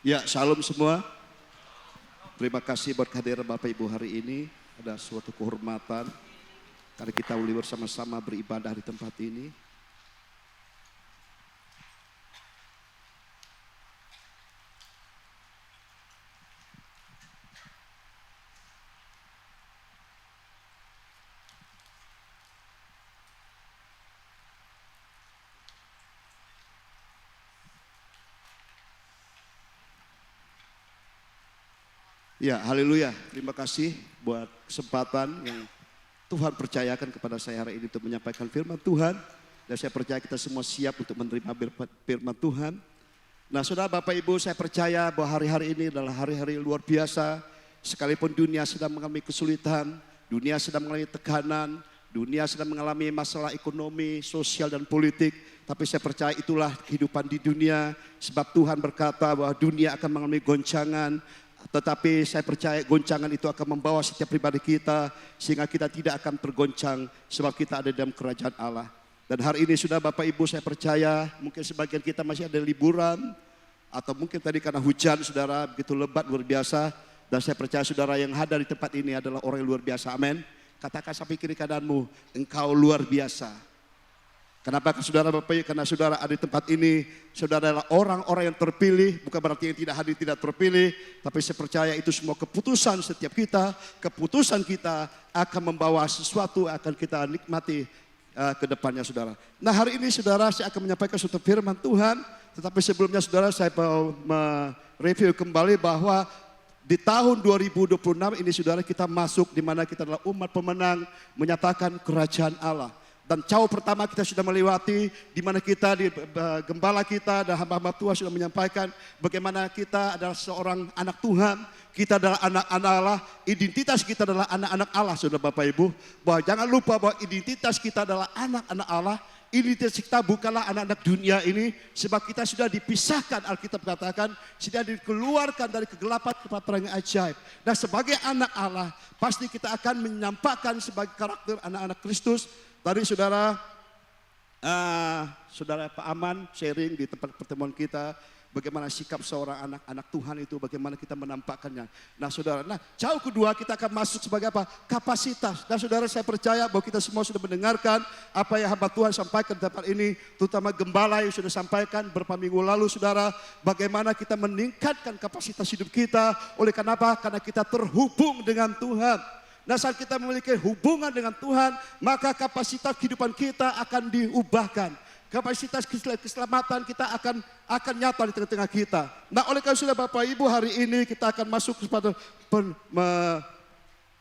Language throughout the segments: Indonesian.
Ya, shalom semua. Terima kasih buat kehadiran Bapak Ibu hari ini. Ada suatu kehormatan karena kita boleh bersama-sama beribadah di tempat ini. Ya, haleluya. Terima kasih buat kesempatan yang Tuhan percayakan kepada saya hari ini untuk menyampaikan firman Tuhan. Dan saya percaya kita semua siap untuk menerima firman Tuhan. Nah, saudara Bapak Ibu, saya percaya bahwa hari-hari ini adalah hari-hari luar biasa. Sekalipun dunia sedang mengalami kesulitan, dunia sedang mengalami tekanan, dunia sedang mengalami masalah ekonomi, sosial dan politik. Tapi saya percaya itulah kehidupan di dunia. Sebab Tuhan berkata bahwa dunia akan mengalami goncangan. Tetapi saya percaya goncangan itu akan membawa setiap pribadi kita sehingga kita tidak akan tergoncang sebab kita ada dalam kerajaan Allah. Dan hari ini sudah Bapak Ibu saya percaya mungkin sebagian kita masih ada liburan atau mungkin tadi karena hujan saudara begitu lebat luar biasa. Dan saya percaya saudara yang hadir di tempat ini adalah orang yang luar biasa. Amin. Katakan sampai kiri kananmu, engkau luar biasa. Kenapa saudara Bapak Ibu? Karena saudara ada di tempat ini, saudara adalah orang-orang yang terpilih, bukan berarti yang tidak hadir tidak terpilih, tapi saya percaya itu semua keputusan setiap kita, keputusan kita akan membawa sesuatu akan kita nikmati ke depannya saudara. Nah hari ini saudara saya akan menyampaikan suatu firman Tuhan, tetapi sebelumnya saudara saya mau mereview kembali bahwa di tahun 2026 ini saudara kita masuk di mana kita adalah umat pemenang menyatakan kerajaan Allah. Dan jauh pertama kita sudah melewati di mana kita di gembala kita dan hamba-hamba Tuhan sudah menyampaikan bagaimana kita adalah seorang anak Tuhan, kita adalah anak-anak Allah, identitas kita adalah anak-anak Allah saudara Bapak Ibu. Bahwa jangan lupa bahwa identitas kita adalah anak-anak Allah, identitas kita bukanlah anak-anak dunia ini sebab kita sudah dipisahkan Alkitab katakan sudah dikeluarkan dari kegelapan kepada terang ajaib. Dan sebagai anak Allah pasti kita akan menyampaikan sebagai karakter anak-anak Kristus. Tadi saudara Pak Aman sharing di tempat pertemuan kita bagaimana sikap seorang anak-anak Tuhan itu, bagaimana kita menampakkannya. Nah saudara, jauh kedua kita akan masuk sebagai apa? Kapasitas. Dan saudara saya percaya bahwa kita semua sudah mendengarkan apa yang hamba Tuhan sampaikan di tempat ini, terutama gembala yang sudah sampaikan beberapa minggu lalu saudara, bagaimana kita meningkatkan kapasitas hidup kita. Oleh karena apa? Karena kita terhubung dengan Tuhan. Nah saat kita memiliki hubungan dengan Tuhan, maka kapasitas kehidupan kita akan diubahkan. Kapasitas keselamatan kita akan nyata di tengah-tengah kita. Nah oleh karena sudah Bapak Ibu hari ini kita akan masuk kepada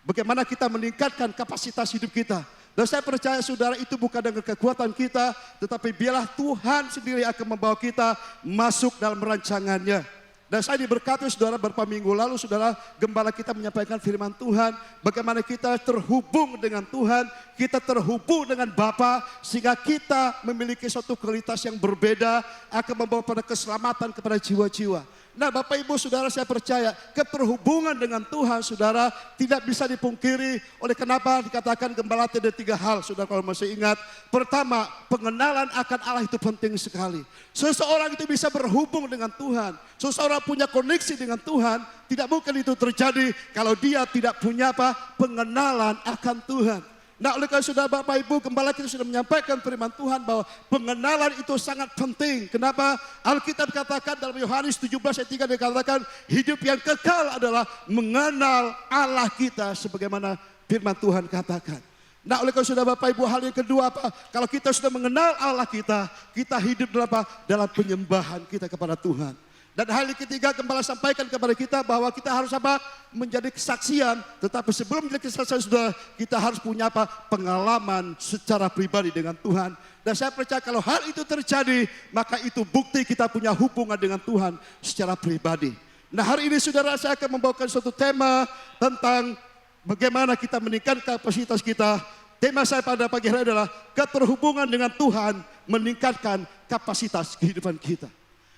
bagaimana kita meningkatkan kapasitas hidup kita. Dan saya percaya saudara itu bukan dengan kekuatan kita, tetapi biarlah Tuhan sendiri akan membawa kita masuk dalam rancangannya. Dan saya diberkati saudara beberapa minggu lalu saudara gembala kita menyampaikan firman Tuhan. Bagaimana kita terhubung dengan Tuhan, kita terhubung dengan Bapa sehingga kita memiliki suatu kualitas yang berbeda akan membawa pada keselamatan kepada jiwa-jiwa. Nah Bapak Ibu Saudara saya percaya keterhubungan dengan Tuhan saudara tidak bisa dipungkiri. Oleh kenapa dikatakan gembala ada 3 hal saudara kalau masih ingat. Pertama, pengenalan akan Allah itu penting sekali. Seseorang itu bisa berhubung dengan Tuhan. Seseorang punya koneksi dengan Tuhan. Tidak mungkin itu terjadi kalau dia tidak punya pengenalan akan Tuhan. Nah oleh karena sudah Bapak Ibu gembala kita sudah menyampaikan firman Tuhan bahwa pengenalan itu sangat penting. Kenapa? Alkitab katakan dalam Yohanes 17 ayat 3 dikatakan hidup yang kekal adalah mengenal Allah kita sebagaimana firman Tuhan katakan. Nah oleh karena sudah Bapak Ibu hal yang kedua apa? Kalau kita sudah mengenal Allah kita hidup dalam dalam penyembahan kita kepada Tuhan. Dan hal yang ketiga gembala sampaikan kepada kita bahwa kita harus menjadi kesaksian. Tetapi sebelum menjadi kesaksian sudah kita harus punya pengalaman secara pribadi dengan Tuhan. Dan saya percaya kalau hal itu terjadi maka itu bukti kita punya hubungan dengan Tuhan secara pribadi. Nah hari ini saudara saya akan membawakan suatu tema tentang bagaimana kita meningkatkan kapasitas kita. Tema saya pada pagi hari adalah keterhubungan dengan Tuhan meningkatkan kapasitas kehidupan kita.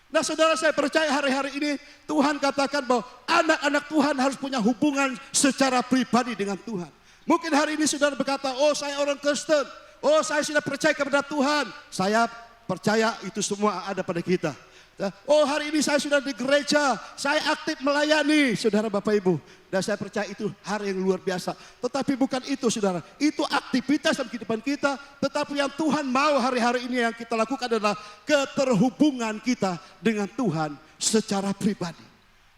Nah saudara saya percaya hari-hari ini Tuhan katakan bahwa anak-anak Tuhan harus punya hubungan secara pribadi dengan Tuhan. Mungkin hari ini saudara berkata, oh saya orang Kristen, oh saya sudah percaya kepada Tuhan. Saya percaya itu semua ada pada kita. Oh hari ini saya sudah di gereja, saya aktif melayani, saudara Bapak Ibu. Dan saya percaya itu hari yang luar biasa. Tetapi bukan itu saudara, itu aktivitas dalam kehidupan kita. Tetapi yang Tuhan mau hari-hari ini yang kita lakukan adalah keterhubungan kita dengan Tuhan secara pribadi.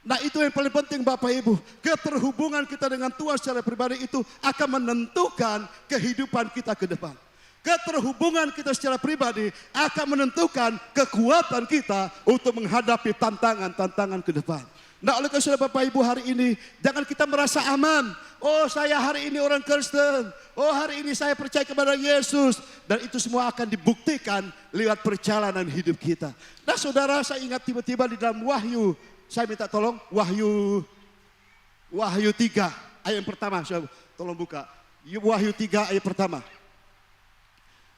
Nah itu yang paling penting Bapak Ibu. Keterhubungan kita dengan Tuhan secara pribadi itu akan menentukan kehidupan kita ke depan. Keterhubungan kita secara pribadi akan menentukan kekuatan kita untuk menghadapi tantangan-tantangan ke depan. Nah oleh karena Bapak Ibu hari ini jangan kita merasa aman. Oh saya hari ini orang Kristen. Oh hari ini saya percaya kepada Yesus. Dan itu semua akan dibuktikan lewat perjalanan hidup kita. Nah saudara saya ingat tiba-tiba di dalam Wahyu. Saya minta tolong Wahyu 3 ayat yang pertama. Tolong buka. Wahyu 3 ayat pertama.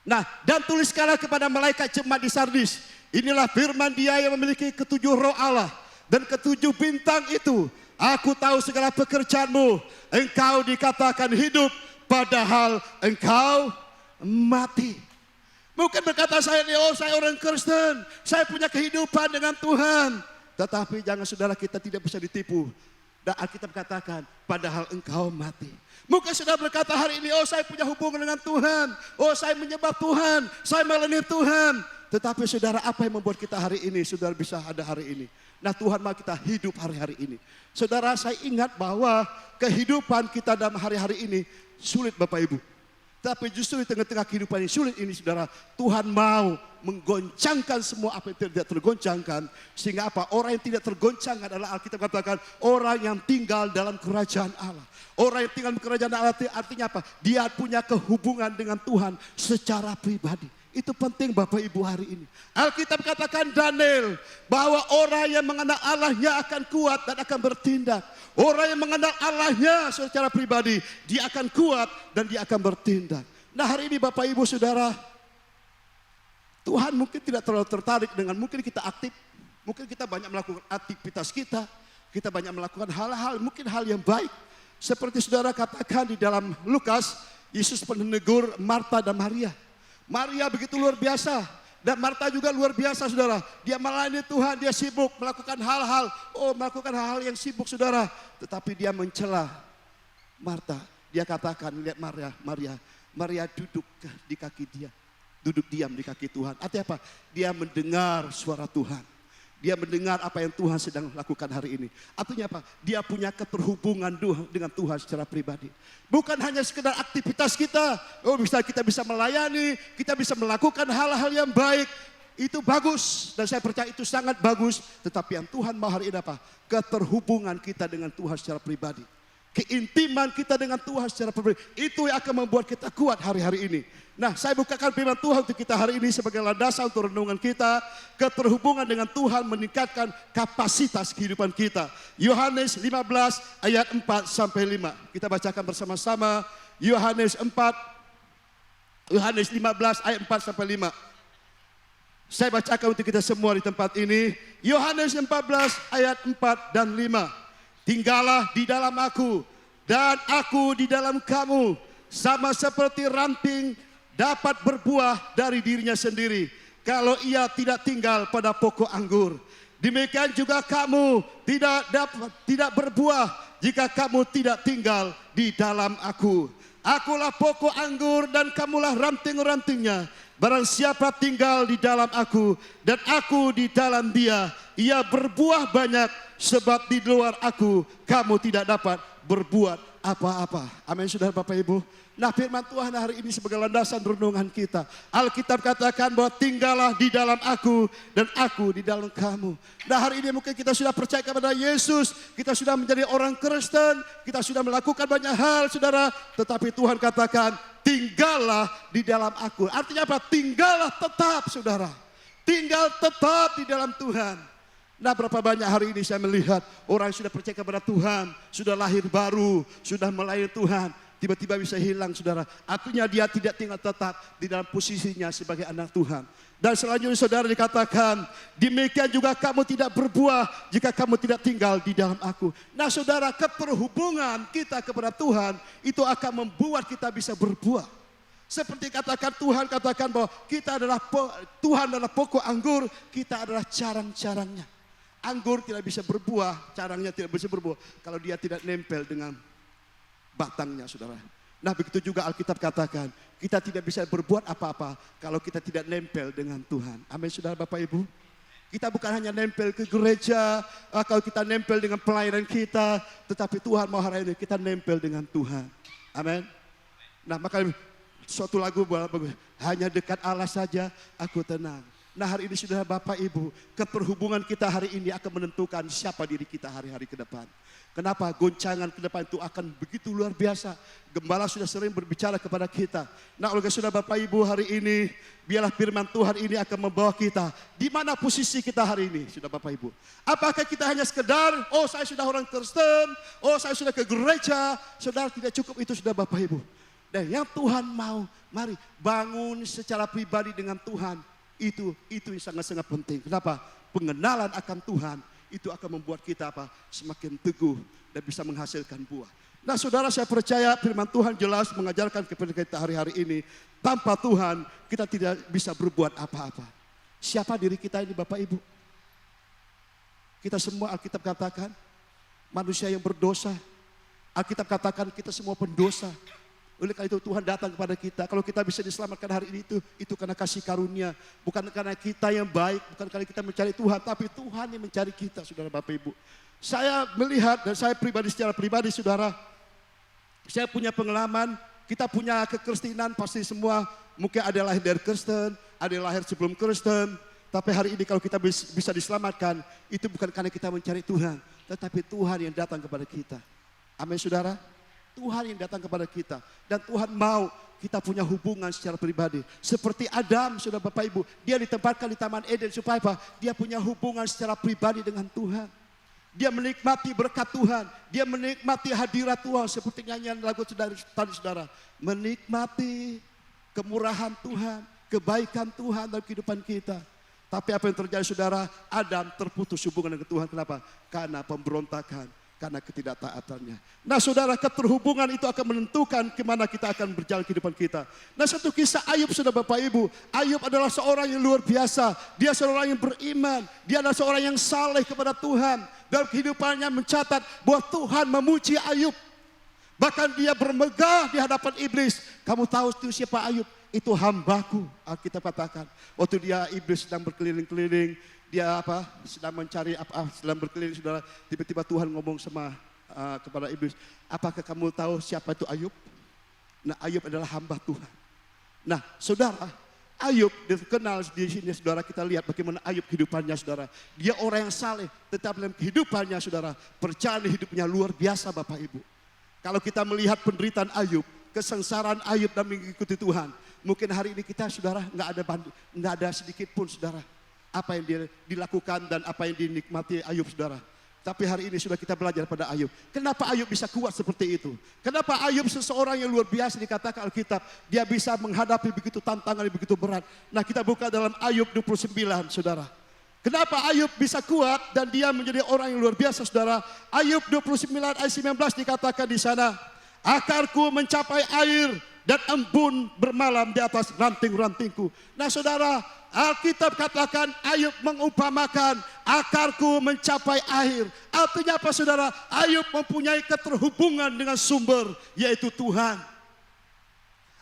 Nah, dan tuliskanlah kepada malaikat jemaat di Sardis. Inilah firman Dia yang memiliki ketujuh roh Allah dan ketujuh bintang itu. Aku tahu segala pekerjaanmu. Engkau dikatakan hidup, padahal engkau mati. Mungkin berkata saya orang Kristen, saya punya kehidupan dengan Tuhan. Tetapi jangan saudara kita tidak bisa ditipu. Dan Alkitab katakan, padahal engkau mati. Mungkin saudara berkata hari ini, oh saya punya hubungan dengan Tuhan. Oh saya menyembah Tuhan, saya melayani Tuhan. Tetapi saudara apa yang membuat kita hari ini, saudara bisa ada hari ini. Nah Tuhan mau kita hidup hari-hari ini. Saudara saya ingat bahwa kehidupan kita dalam hari-hari ini sulit Bapak Ibu. Tapi justru di tengah-tengah kehidupan yang sulit ini saudara, Tuhan mau menggoncangkan semua apa yang tidak tergoncangkan. Sehingga apa? Orang yang tidak tergoncangkan adalah Alkitab katakan orang yang tinggal dalam kerajaan Allah. Orang yang tinggal di kerajaan Allah artinya apa? Dia punya kehubungan dengan Tuhan secara pribadi. Itu penting Bapak Ibu hari ini. Alkitab katakan Daniel bahwa orang yang mengenal Allahnya akan kuat dan akan bertindak. Orang yang mengenal Allahnya secara pribadi dia akan kuat dan dia akan bertindak. Nah hari ini Bapak Ibu Saudara, Tuhan mungkin tidak terlalu tertarik dengan mungkin kita aktif. Mungkin kita banyak melakukan aktivitas kita. Kita banyak melakukan hal-hal mungkin hal yang baik. Seperti saudara katakan di dalam Lukas, Yesus menegur Marta dan Maria. Maria begitu luar biasa. Dan Marta juga luar biasa saudara. Dia melayani Tuhan, dia sibuk melakukan hal-hal. Oh melakukan hal-hal yang sibuk saudara. Tetapi dia mencela Marta. Dia katakan, lihat Maria duduk di kaki dia. Duduk diam di kaki Tuhan. Artinya apa? Dia mendengar suara Tuhan. Dia mendengar apa yang Tuhan sedang lakukan hari ini. Artinya apa? Dia punya keterhubungan dengan Tuhan secara pribadi. Bukan hanya sekedar aktivitas kita. Oh kita bisa melayani, kita bisa melakukan hal-hal yang baik. Itu bagus dan saya percaya itu sangat bagus. Tetapi yang Tuhan mau hari ini apa? Keterhubungan kita dengan Tuhan secara pribadi. Keintiman kita dengan Tuhan secara pribadi. Itu yang akan membuat kita kuat hari-hari ini. Nah saya bukakan firman Tuhan untuk kita hari ini sebagai landasan untuk renungan kita. Keterhubungan dengan Tuhan meningkatkan kapasitas kehidupan kita. Yohanes 15 ayat 4 sampai 5. Kita bacakan bersama-sama. Yohanes 15 ayat 4 sampai 5. Saya bacakan untuk kita semua di tempat ini. Yohanes 14 ayat 4 dan 5. Tinggallah di dalam aku dan aku di dalam kamu. Sama seperti ranting dapat berbuah dari dirinya sendiri kalau ia tidak tinggal pada pokok anggur. Demikian juga kamu tidak berbuah jika kamu tidak tinggal di dalam aku. Akulah pokok anggur dan kamulah ranting-rantingnya. Barang siapa tinggal di dalam aku dan aku di dalam dia, ia berbuah banyak, sebab di luar aku kamu tidak dapat berbuat apa-apa. Amin saudara Bapak Ibu. Nah firman Tuhan hari ini sebagai landasan renungan kita. Alkitab katakan bahwa tinggallah di dalam aku dan aku di dalam kamu. Nah hari ini mungkin kita sudah percaya kepada Yesus. Kita sudah menjadi orang Kristen. Kita sudah melakukan banyak hal saudara. Tetapi Tuhan katakan tinggallah di dalam aku. Artinya apa? Tinggallah tetap saudara. Tinggal tetap di dalam Tuhan. Nah berapa banyak hari ini saya melihat orang yang sudah percaya kepada Tuhan. Sudah lahir baru. Sudah melayani Tuhan. Tiba-tiba bisa hilang saudara. Artinya dia tidak tinggal tetap di dalam posisinya sebagai anak Tuhan. Dan selanjutnya saudara dikatakan, demikian juga kamu tidak berbuah jika kamu tidak tinggal di dalam aku. Nah saudara, keterhubungan kita kepada Tuhan itu akan membuat kita bisa berbuah. Seperti katakan Tuhan katakan bahwa Tuhan adalah pokok anggur, kita adalah carang-carangnya. Anggur tidak bisa berbuah, carangnya tidak bisa berbuah kalau dia tidak nempel dengan batangnya, saudara. Nah begitu juga Alkitab katakan, kita tidak bisa berbuat apa-apa kalau kita tidak nempel dengan Tuhan. Amin saudara Bapak Ibu. Kita bukan hanya nempel ke gereja, kalau kita nempel dengan pelayanan kita, tetapi Tuhan mau hari ini kita nempel dengan Tuhan. Amin. Nah maka suatu lagu bagus, hanya dekat Allah saja aku tenang. Nah hari ini saudara Bapak Ibu, keterhubungan kita hari ini akan menentukan siapa diri kita hari-hari ke depan. Kenapa? Goncangan ke depan itu akan begitu luar biasa. Gembala sudah sering berbicara kepada kita. Nah oleh saudara Bapak Ibu hari ini, biarlah firman Tuhan ini akan membawa kita. Di mana posisi kita hari ini, saudara Bapak Ibu? Apakah kita hanya sekedar, oh saya sudah orang Kristen, oh saya sudah ke gereja. Saudara tidak cukup itu saudara Bapak Ibu. Dan yang Tuhan mau, mari bangun secara pribadi dengan Tuhan. Itu yang sangat-sangat penting. Kenapa? Pengenalan akan Tuhan itu akan membuat kita semakin teguh dan bisa menghasilkan buah. Nah saudara, saya percaya firman Tuhan jelas mengajarkan kepada kita hari-hari ini. Tanpa Tuhan kita tidak bisa berbuat apa-apa. Siapa diri kita ini Bapak Ibu? Kita semua Alkitab katakan manusia yang berdosa. Alkitab katakan kita semua pendosa. Oleh karena itu Tuhan datang kepada kita. Kalau kita bisa diselamatkan hari ini itu karena kasih karunia. Bukan karena kita yang baik, bukan karena kita mencari Tuhan, tapi Tuhan yang mencari kita, saudara Bapak Ibu. Saya melihat dan saya pribadi secara pribadi saudara, saya punya pengalaman, kita punya kekristenan pasti semua. Mungkin ada lahir dari Kristen, ada lahir sebelum Kristen. Tapi hari ini kalau kita bisa diselamatkan, itu bukan karena kita mencari Tuhan, tetapi Tuhan yang datang kepada kita. Amin saudara. Tuhan yang datang kepada kita. Dan Tuhan mau kita punya hubungan secara pribadi. Seperti Adam, saudara Bapak Ibu. Dia ditempatkan di Taman Eden supaya apa? Dia punya hubungan secara pribadi dengan Tuhan. Dia menikmati berkat Tuhan. Dia menikmati hadirat Tuhan. Seperti nyanyian lagu tadi saudara. Menikmati kemurahan Tuhan. Kebaikan Tuhan dalam kehidupan kita. Tapi apa yang terjadi saudara? Adam terputus hubungan dengan Tuhan. Kenapa? Karena pemberontakan. Karena ketidaktaatannya. Nah saudara, keterhubungan itu akan menentukan kemana kita akan berjalan kehidupan kita. Nah satu kisah Ayub saudara Bapak Ibu. Ayub adalah seorang yang luar biasa. Dia seorang yang beriman. Dia adalah seorang yang saleh kepada Tuhan. Dalam kehidupannya mencatat bahwa Tuhan memuji Ayub. Bahkan dia bermegah di hadapan iblis. Kamu tahu itu siapa Ayub? Itu hambaku, Alkitab katakan. Waktu dia iblis sedang berkeliling-keliling. Dia sedang mencari sedang berkeliling saudara. Tiba-tiba Tuhan ngomong kepada iblis, apakah kamu tahu siapa itu Ayub? Nah Ayub adalah hamba Tuhan. Nah saudara, Ayub dikenal di sini saudara, kita lihat bagaimana Ayub kehidupannya saudara. Dia orang yang saleh, tetapi dalam kehidupannya saudara, perjalanan hidupnya luar biasa Bapak Ibu. Kalau kita melihat penderitaan Ayub, kesengsaraan Ayub dan mengikuti Tuhan, mungkin hari ini kita saudara nggak ada sedikit pun saudara apa yang dia dilakukan dan apa yang dinikmati Ayub saudara. Tapi hari ini sudah kita belajar pada Ayub. Kenapa Ayub bisa kuat seperti itu? Kenapa Ayub seseorang yang luar biasa dikatakan Alkitab. Dia bisa menghadapi begitu tantangan yang begitu berat. Nah kita buka dalam Ayub 29 saudara. Kenapa Ayub bisa kuat dan dia menjadi orang yang luar biasa saudara. Ayub 29 ayat 19 dikatakan di sana. Akarku mencapai air dan embun bermalam di atas ranting-rantingku. Nah saudara, Alkitab katakan Ayub mengumpamakan akarku mencapai air. Artinya apa saudara? Ayub mempunyai keterhubungan dengan sumber, yaitu Tuhan.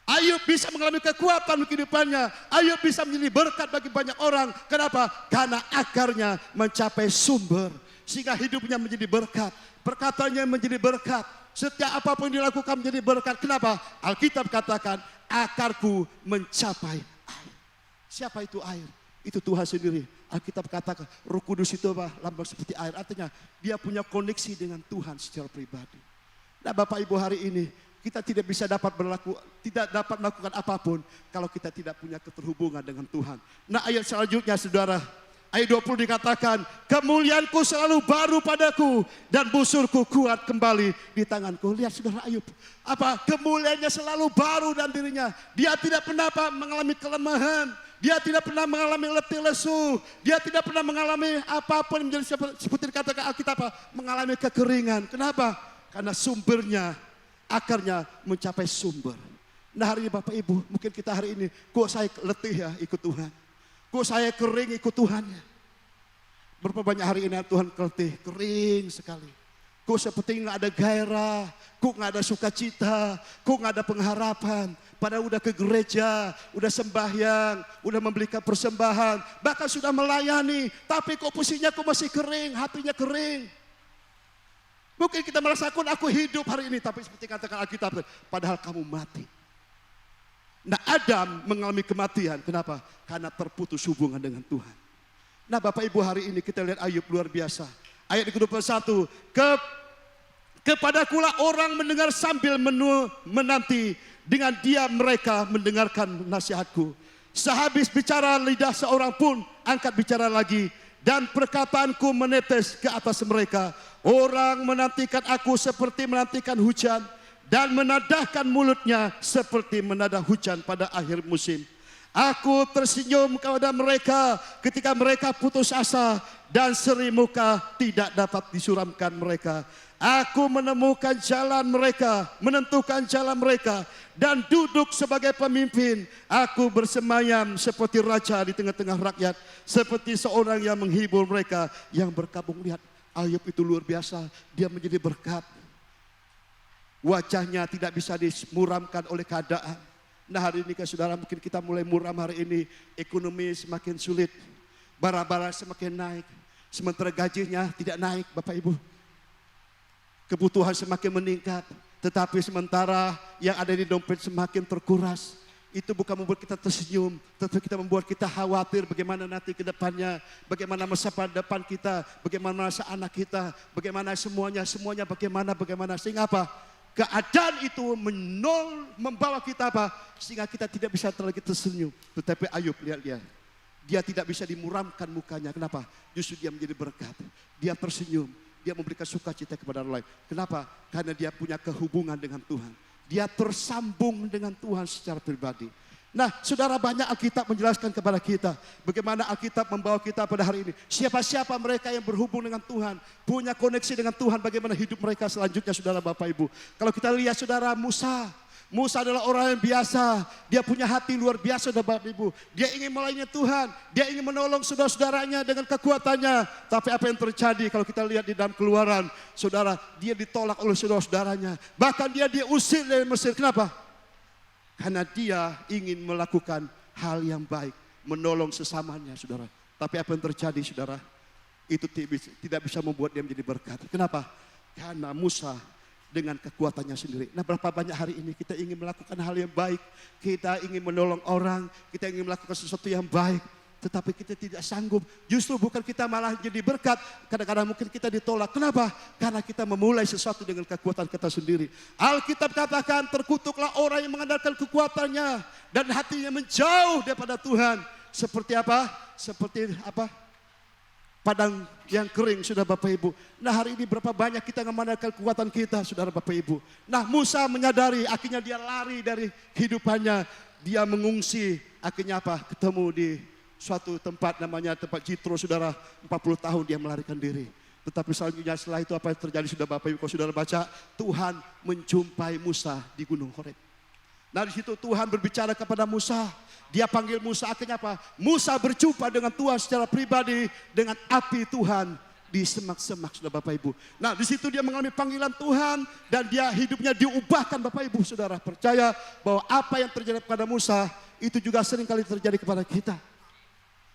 Ayub bisa mengalami kekuatan di kehidupannya. Ayub bisa menjadi berkat bagi banyak orang. Kenapa? Karena akarnya mencapai sumber. Sehingga hidupnya menjadi berkat. Perkataannya menjadi berkat. Setiap apapun yang dilakukan menjadi berkat. Kenapa? Alkitab katakan akarku mencapai air. Siapa itu air? Itu Tuhan sendiri. Alkitab katakan Roh Kudus itu lambang seperti air. Artinya dia punya koneksi dengan Tuhan secara pribadi. Nah Bapak Ibu hari ini kita tidak dapat melakukan apapun kalau kita tidak punya keterhubungan dengan Tuhan. Nah ayat selanjutnya saudara. Ayat 20 dikatakan, kemuliaanku selalu baru padaku dan busurku kuat kembali di tanganku. Lihat saudara Ayub, kemuliaannya selalu baru dalam dirinya. Dia tidak pernah mengalami kelemahan. Dia tidak pernah mengalami letih lesu. Dia tidak pernah mengalami apapun yang menjadi seperti dikatakan Alkitab, mengalami kekeringan. Kenapa? Karena sumbernya, akarnya mencapai sumber. Nah hari ini Bapak Ibu, mungkin kita hari ini, kok saya letih ya ikut Tuhan. Kok saya kering ikut Tuhan ya. Berapa banyak hari ini Tuhan letih, kering sekali. Kok seperti nggak ada gairah, kok nggak ada sukacita, kok nggak ada pengharapan. Padahal udah ke gereja, udah sembahyang, udah memberikan persembahan, bahkan sudah melayani. Tapi kok posisinya kok masih kering, hatinya kering. Mungkin kita merasakan aku hidup hari ini, tapi seperti katakan Alkitab, padahal kamu mati. Nah Adam mengalami kematian, kenapa? Karena terputus hubungan dengan Tuhan. Nah Bapak Ibu hari ini kita lihat Ayub luar biasa. Ayat ke-21, kepadakulah orang mendengar sambil menanti, dengan dia mereka mendengarkan nasihatku. Sehabis bicara lidah seorang pun angkat bicara lagi, dan perkataanku menetes ke atas mereka. Orang menantikan aku seperti menantikan hujan, dan menadahkan mulutnya seperti menadah hujan pada akhir musim. Aku tersenyum kepada mereka ketika mereka putus asa, dan seri muka tidak dapat disuramkan mereka. Aku menemukan jalan mereka, menentukan jalan mereka, dan duduk sebagai pemimpin. Aku bersemayam seperti raja di tengah-tengah rakyat, seperti seorang yang menghibur mereka yang berkabung. Lihat, Ayub itu luar biasa, dia menjadi berkat. Wajahnya tidak bisa dimuramkan oleh keadaan. Nah hari ini saudara, mungkin kita mulai muram hari ini. Ekonomi semakin sulit, bara-bara semakin naik, sementara gajinya tidak naik Bapak Ibu. Kebutuhan semakin meningkat, tetapi sementara yang ada di dompet semakin terkuras. Itu bukan membuat kita tersenyum, tetapi kita membuat kita khawatir bagaimana nanti ke depannya, bagaimana masa depan kita, bagaimana masa anak kita, bagaimana semuanya bagaimana, sehingga apa? Keadaan itu membawa kita apa? Sehingga kita tidak bisa lagi tersenyum. Tetapi Ayub, lihat dia tidak bisa dimuramkan mukanya. Kenapa? Justru dia menjadi berkat. Dia tersenyum, dia memberikan sukacita kepada orang lain. Kenapa? Karena dia punya kehubungan dengan Tuhan. Dia tersambung dengan Tuhan secara pribadi. Nah, saudara, banyak Alkitab menjelaskan kepada kita bagaimana Alkitab membawa kita pada hari ini. Siapa-siapa mereka yang berhubung dengan Tuhan, punya koneksi dengan Tuhan, bagaimana hidup mereka selanjutnya, saudara Bapak Ibu. Kalau kita lihat saudara Musa adalah orang yang biasa. Dia punya hati luar biasa, saudara Bapak Ibu. Dia ingin melayani Tuhan, dia ingin menolong saudara-saudaranya dengan kekuatannya. Tapi apa yang terjadi kalau kita lihat di dalam Keluaran, saudara, dia ditolak oleh saudara-saudaranya. Bahkan dia diusir dari Mesir. Kenapa? Karena dia ingin melakukan hal yang baik, menolong sesamanya, saudara. Tapi apa yang terjadi, saudara? Itu tidak bisa membuat dia menjadi berkat. Kenapa? Karena Musa dengan kekuatannya sendiri. Nah, berapa banyak hari ini kita ingin melakukan hal yang baik, kita ingin menolong orang, kita ingin melakukan sesuatu yang baik, tetapi kita tidak sanggup. Justru bukan kita malah jadi berkat, kadang-kadang mungkin kita ditolak. Kenapa? Karena kita memulai sesuatu dengan kekuatan kita sendiri. Alkitab katakan, terkutuklah orang yang mengandalkan kekuatannya dan hatinya menjauh daripada Tuhan. Seperti apa? Seperti apa? Padang yang kering, saudara Bapak Ibu. Nah hari ini berapa banyak kita mengandalkan kekuatan kita, saudara Bapak Ibu. Nah Musa menyadari, akhirnya dia lari dari kehidupannya. Dia mengungsi, akhirnya apa? Ketemu di suatu tempat namanya tempat Jitro, saudara. 40 tahun dia melarikan diri. Tetapi selanjutnya setelah itu apa yang terjadi, saudara Bapak Ibu? Kalau saudara baca, Tuhan menjumpai Musa di Gunung Horeb. Nah di situ Tuhan berbicara kepada Musa. Dia panggil Musa, akhirnya apa? Musa berjumpa dengan Tuhan secara pribadi dengan api Tuhan di semak-semak, saudara Bapak Ibu. Nah di situ dia mengalami panggilan Tuhan dan dia hidupnya diubahkan, Bapak Ibu. Saudara percaya bahwa apa yang terjadi kepada Musa itu juga sering kali terjadi kepada kita.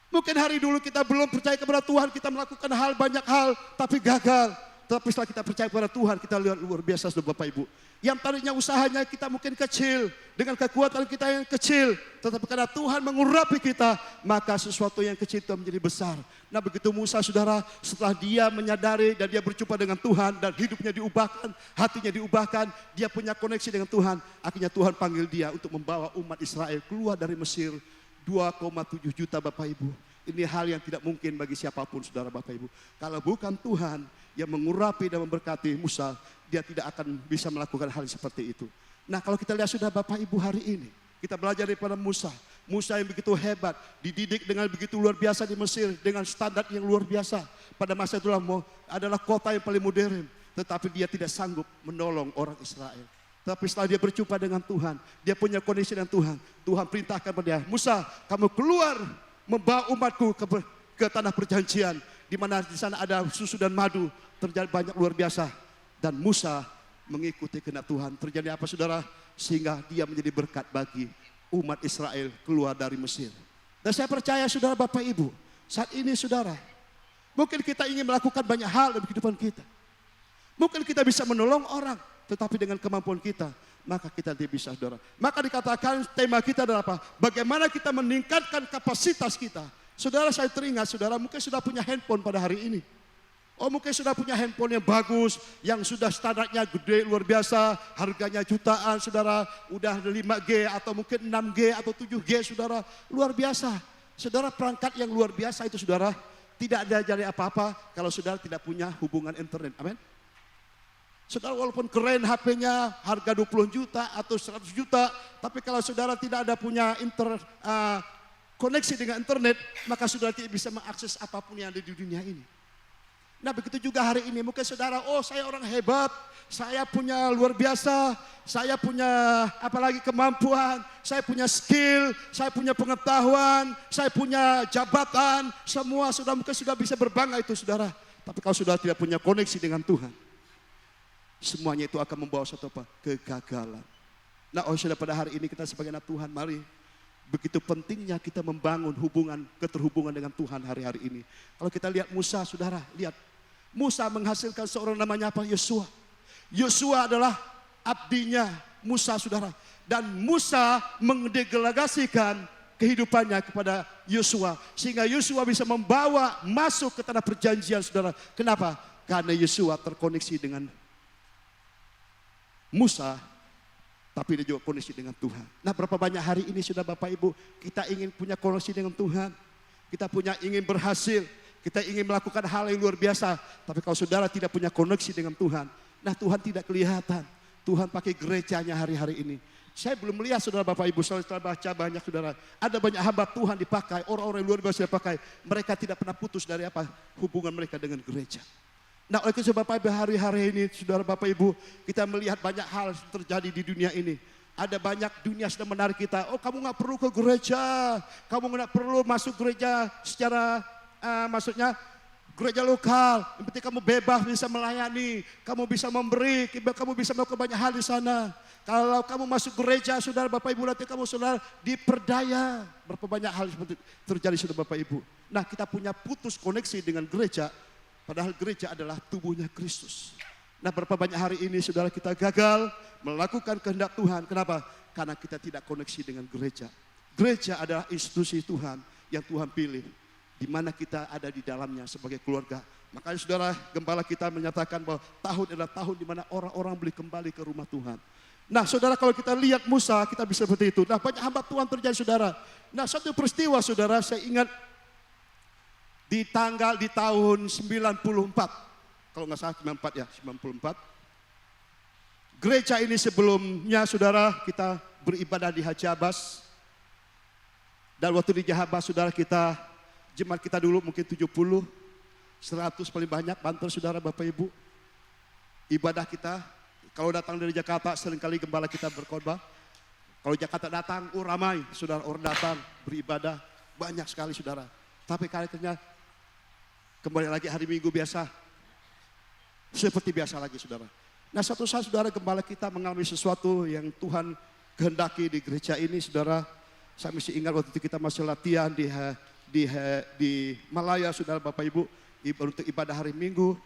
Mungkin hari dulu kita belum percaya kepada Tuhan, kita melakukan banyak hal tapi gagal. Tapi setelah kita percaya kepada Tuhan, kita lihat luar biasa, saudara Bapak Ibu. Yang tadinya usahanya kita mungkin kecil, dengan kekuatan kita yang kecil, tetapi karena Tuhan mengurapi kita, maka sesuatu yang kecil itu menjadi besar. Nah begitu Musa, saudara, setelah dia menyadari dan dia berjumpa dengan Tuhan dan hidupnya diubahkan, hatinya diubahkan, dia punya koneksi dengan Tuhan, akhirnya Tuhan panggil dia untuk membawa umat Israel keluar dari Mesir. 2,7 juta, Bapak Ibu. Ini hal yang tidak mungkin bagi siapapun, saudara Bapak Ibu. Kalau bukan Tuhan yang mengurapi dan memberkati Musa, dia tidak akan bisa melakukan hal seperti itu. Nah kalau kita lihat, saudara Bapak Ibu, hari ini kita belajar daripada Musa. Musa yang begitu hebat, dididik dengan begitu luar biasa di Mesir, dengan standar yang luar biasa. Pada masa itulah adalah kota yang paling modern, tetapi dia tidak sanggup menolong orang Israel. Tapi setelah dia berjumpa dengan Tuhan, dia punya koneksi dengan Tuhan. Tuhan perintahkan pada dia, Musa, kamu keluar membawa umatku ke tanah perjanjian, di mana di sana ada susu dan madu. Terjadi banyak luar biasa. Dan Musa mengikuti kehendak Tuhan. Terjadi apa saudara? Sehingga dia menjadi berkat bagi umat Israel keluar dari Mesir. Dan saya percaya saudara Bapak Ibu, saat ini saudara, mungkin kita ingin melakukan banyak hal dalam kehidupan kita. Mungkin kita bisa menolong orang, tetapi dengan kemampuan kita, maka kita tidak bisa saudara. Maka dikatakan tema kita adalah apa? Bagaimana kita meningkatkan kapasitas kita. Saudara, saya teringat saudara mungkin sudah punya handphone pada hari ini. Oh, mungkin sudah punya handphone yang bagus, yang sudah standarnya gede luar biasa, harganya jutaan saudara, udah 5G atau mungkin 6G atau 7G saudara, luar biasa. Saudara, perangkat yang luar biasa itu saudara, tidak ada jadi apa-apa kalau saudara tidak punya hubungan internet. Amin. Saudara, walaupun keren HP-nya, harga 20 juta atau 100 juta, tapi kalau saudara tidak ada punya koneksi dengan internet, maka saudara tidak bisa mengakses apapun yang ada di dunia ini. Nah, begitu juga hari ini, mungkin saudara, oh saya orang hebat, saya punya luar biasa, saya punya apalagi kemampuan, saya punya skill, saya punya pengetahuan, saya punya jabatan, semua sudah mungkin sudah bisa berbangga itu saudara. Tapi kalau sudah tidak punya koneksi dengan Tuhan, semuanya itu akan membawa satu apa? Kegagalan. Nah, oh saudara, pada hari ini kita sebagai anak Tuhan, mari begitu pentingnya kita membangun keterhubungan dengan Tuhan hari-hari ini. Kalau kita lihat Musa, saudara, lihat. Musa menghasilkan seorang namanya apa? Yosua. Yosua adalah abdinya Musa, saudara. Dan Musa mendelegasikan kehidupannya kepada Yosua. Sehingga Yosua bisa membawa masuk ke tanah perjanjian, saudara. Kenapa? Karena Yosua terkoneksi dengan Musa, tapi dia juga koneksi dengan Tuhan. Nah, berapa banyak hari ini sudah Bapak Ibu, kita ingin punya koneksi dengan Tuhan. Kita ingin berhasil. Kita ingin melakukan hal yang luar biasa. Tapi kalau saudara tidak punya koneksi dengan Tuhan, nah Tuhan tidak kelihatan. Tuhan pakai gerejanya hari-hari ini. Saya belum melihat saudara Bapak Ibu, setelah baca banyak saudara. Ada banyak hamba Tuhan dipakai, orang-orang yang luar biasa dipakai. Mereka tidak pernah putus dari apa? Hubungan mereka dengan gereja. Nah, oleh itu Bapak Ibu, hari-hari ini saudara Bapak Ibu, kita melihat banyak hal yang terjadi di dunia ini. Ada banyak dunia sedang menarik kita. Oh, kamu gak perlu ke gereja. Kamu gak perlu masuk gereja secara maksudnya gereja lokal. Yang penting kamu bebas bisa melayani. Kamu bisa memberi. Kamu bisa melakukan banyak hal di sana. Kalau kamu masuk gereja saudara Bapak Ibu, nanti kamu saudara diperdaya. Berapa banyak hal seperti terjadi saudara Bapak Ibu. Nah, kita punya putus koneksi dengan gereja. Padahal gereja adalah tubuhnya Kristus. Nah, berapa banyak hari ini saudara kita gagal melakukan kehendak Tuhan. Kenapa? Karena kita tidak koneksi dengan gereja. Gereja adalah institusi Tuhan yang Tuhan pilih, di mana kita ada di dalamnya sebagai keluarga. Makanya saudara, gembala kita menyatakan bahwa tahun adalah tahun di mana orang-orang boleh kembali ke rumah Tuhan. Nah saudara, kalau kita lihat Musa, kita bisa seperti itu. Nah, banyak hamba Tuhan terjadi saudara. Nah, satu peristiwa saudara, saya ingat di tahun 94. Kalau nggak salah 94 ya, 94. Gereja ini sebelumnya saudara, kita beribadah di Haji Abbas. Dan waktu di Haji Abbas saudara, jemaat kita dulu mungkin 70, 100 paling banyak, bantu saudara Bapak Ibu. Ibadah kita, kalau datang dari Jakarta seringkali gembala kita berkhotbah. Kalau Jakarta datang, ramai saudara, orang datang beribadah, banyak sekali saudara. Tapi kayaknya kembali lagi hari Minggu biasa, seperti biasa lagi saudara. Nah, satu saat saudara, gembala kita mengalami sesuatu yang Tuhan kehendaki di gereja ini saudara. Saya masih ingat waktu itu kita masih latihan di Malaya saudara Bapak Ibu, untuk ibadah hari Minggu.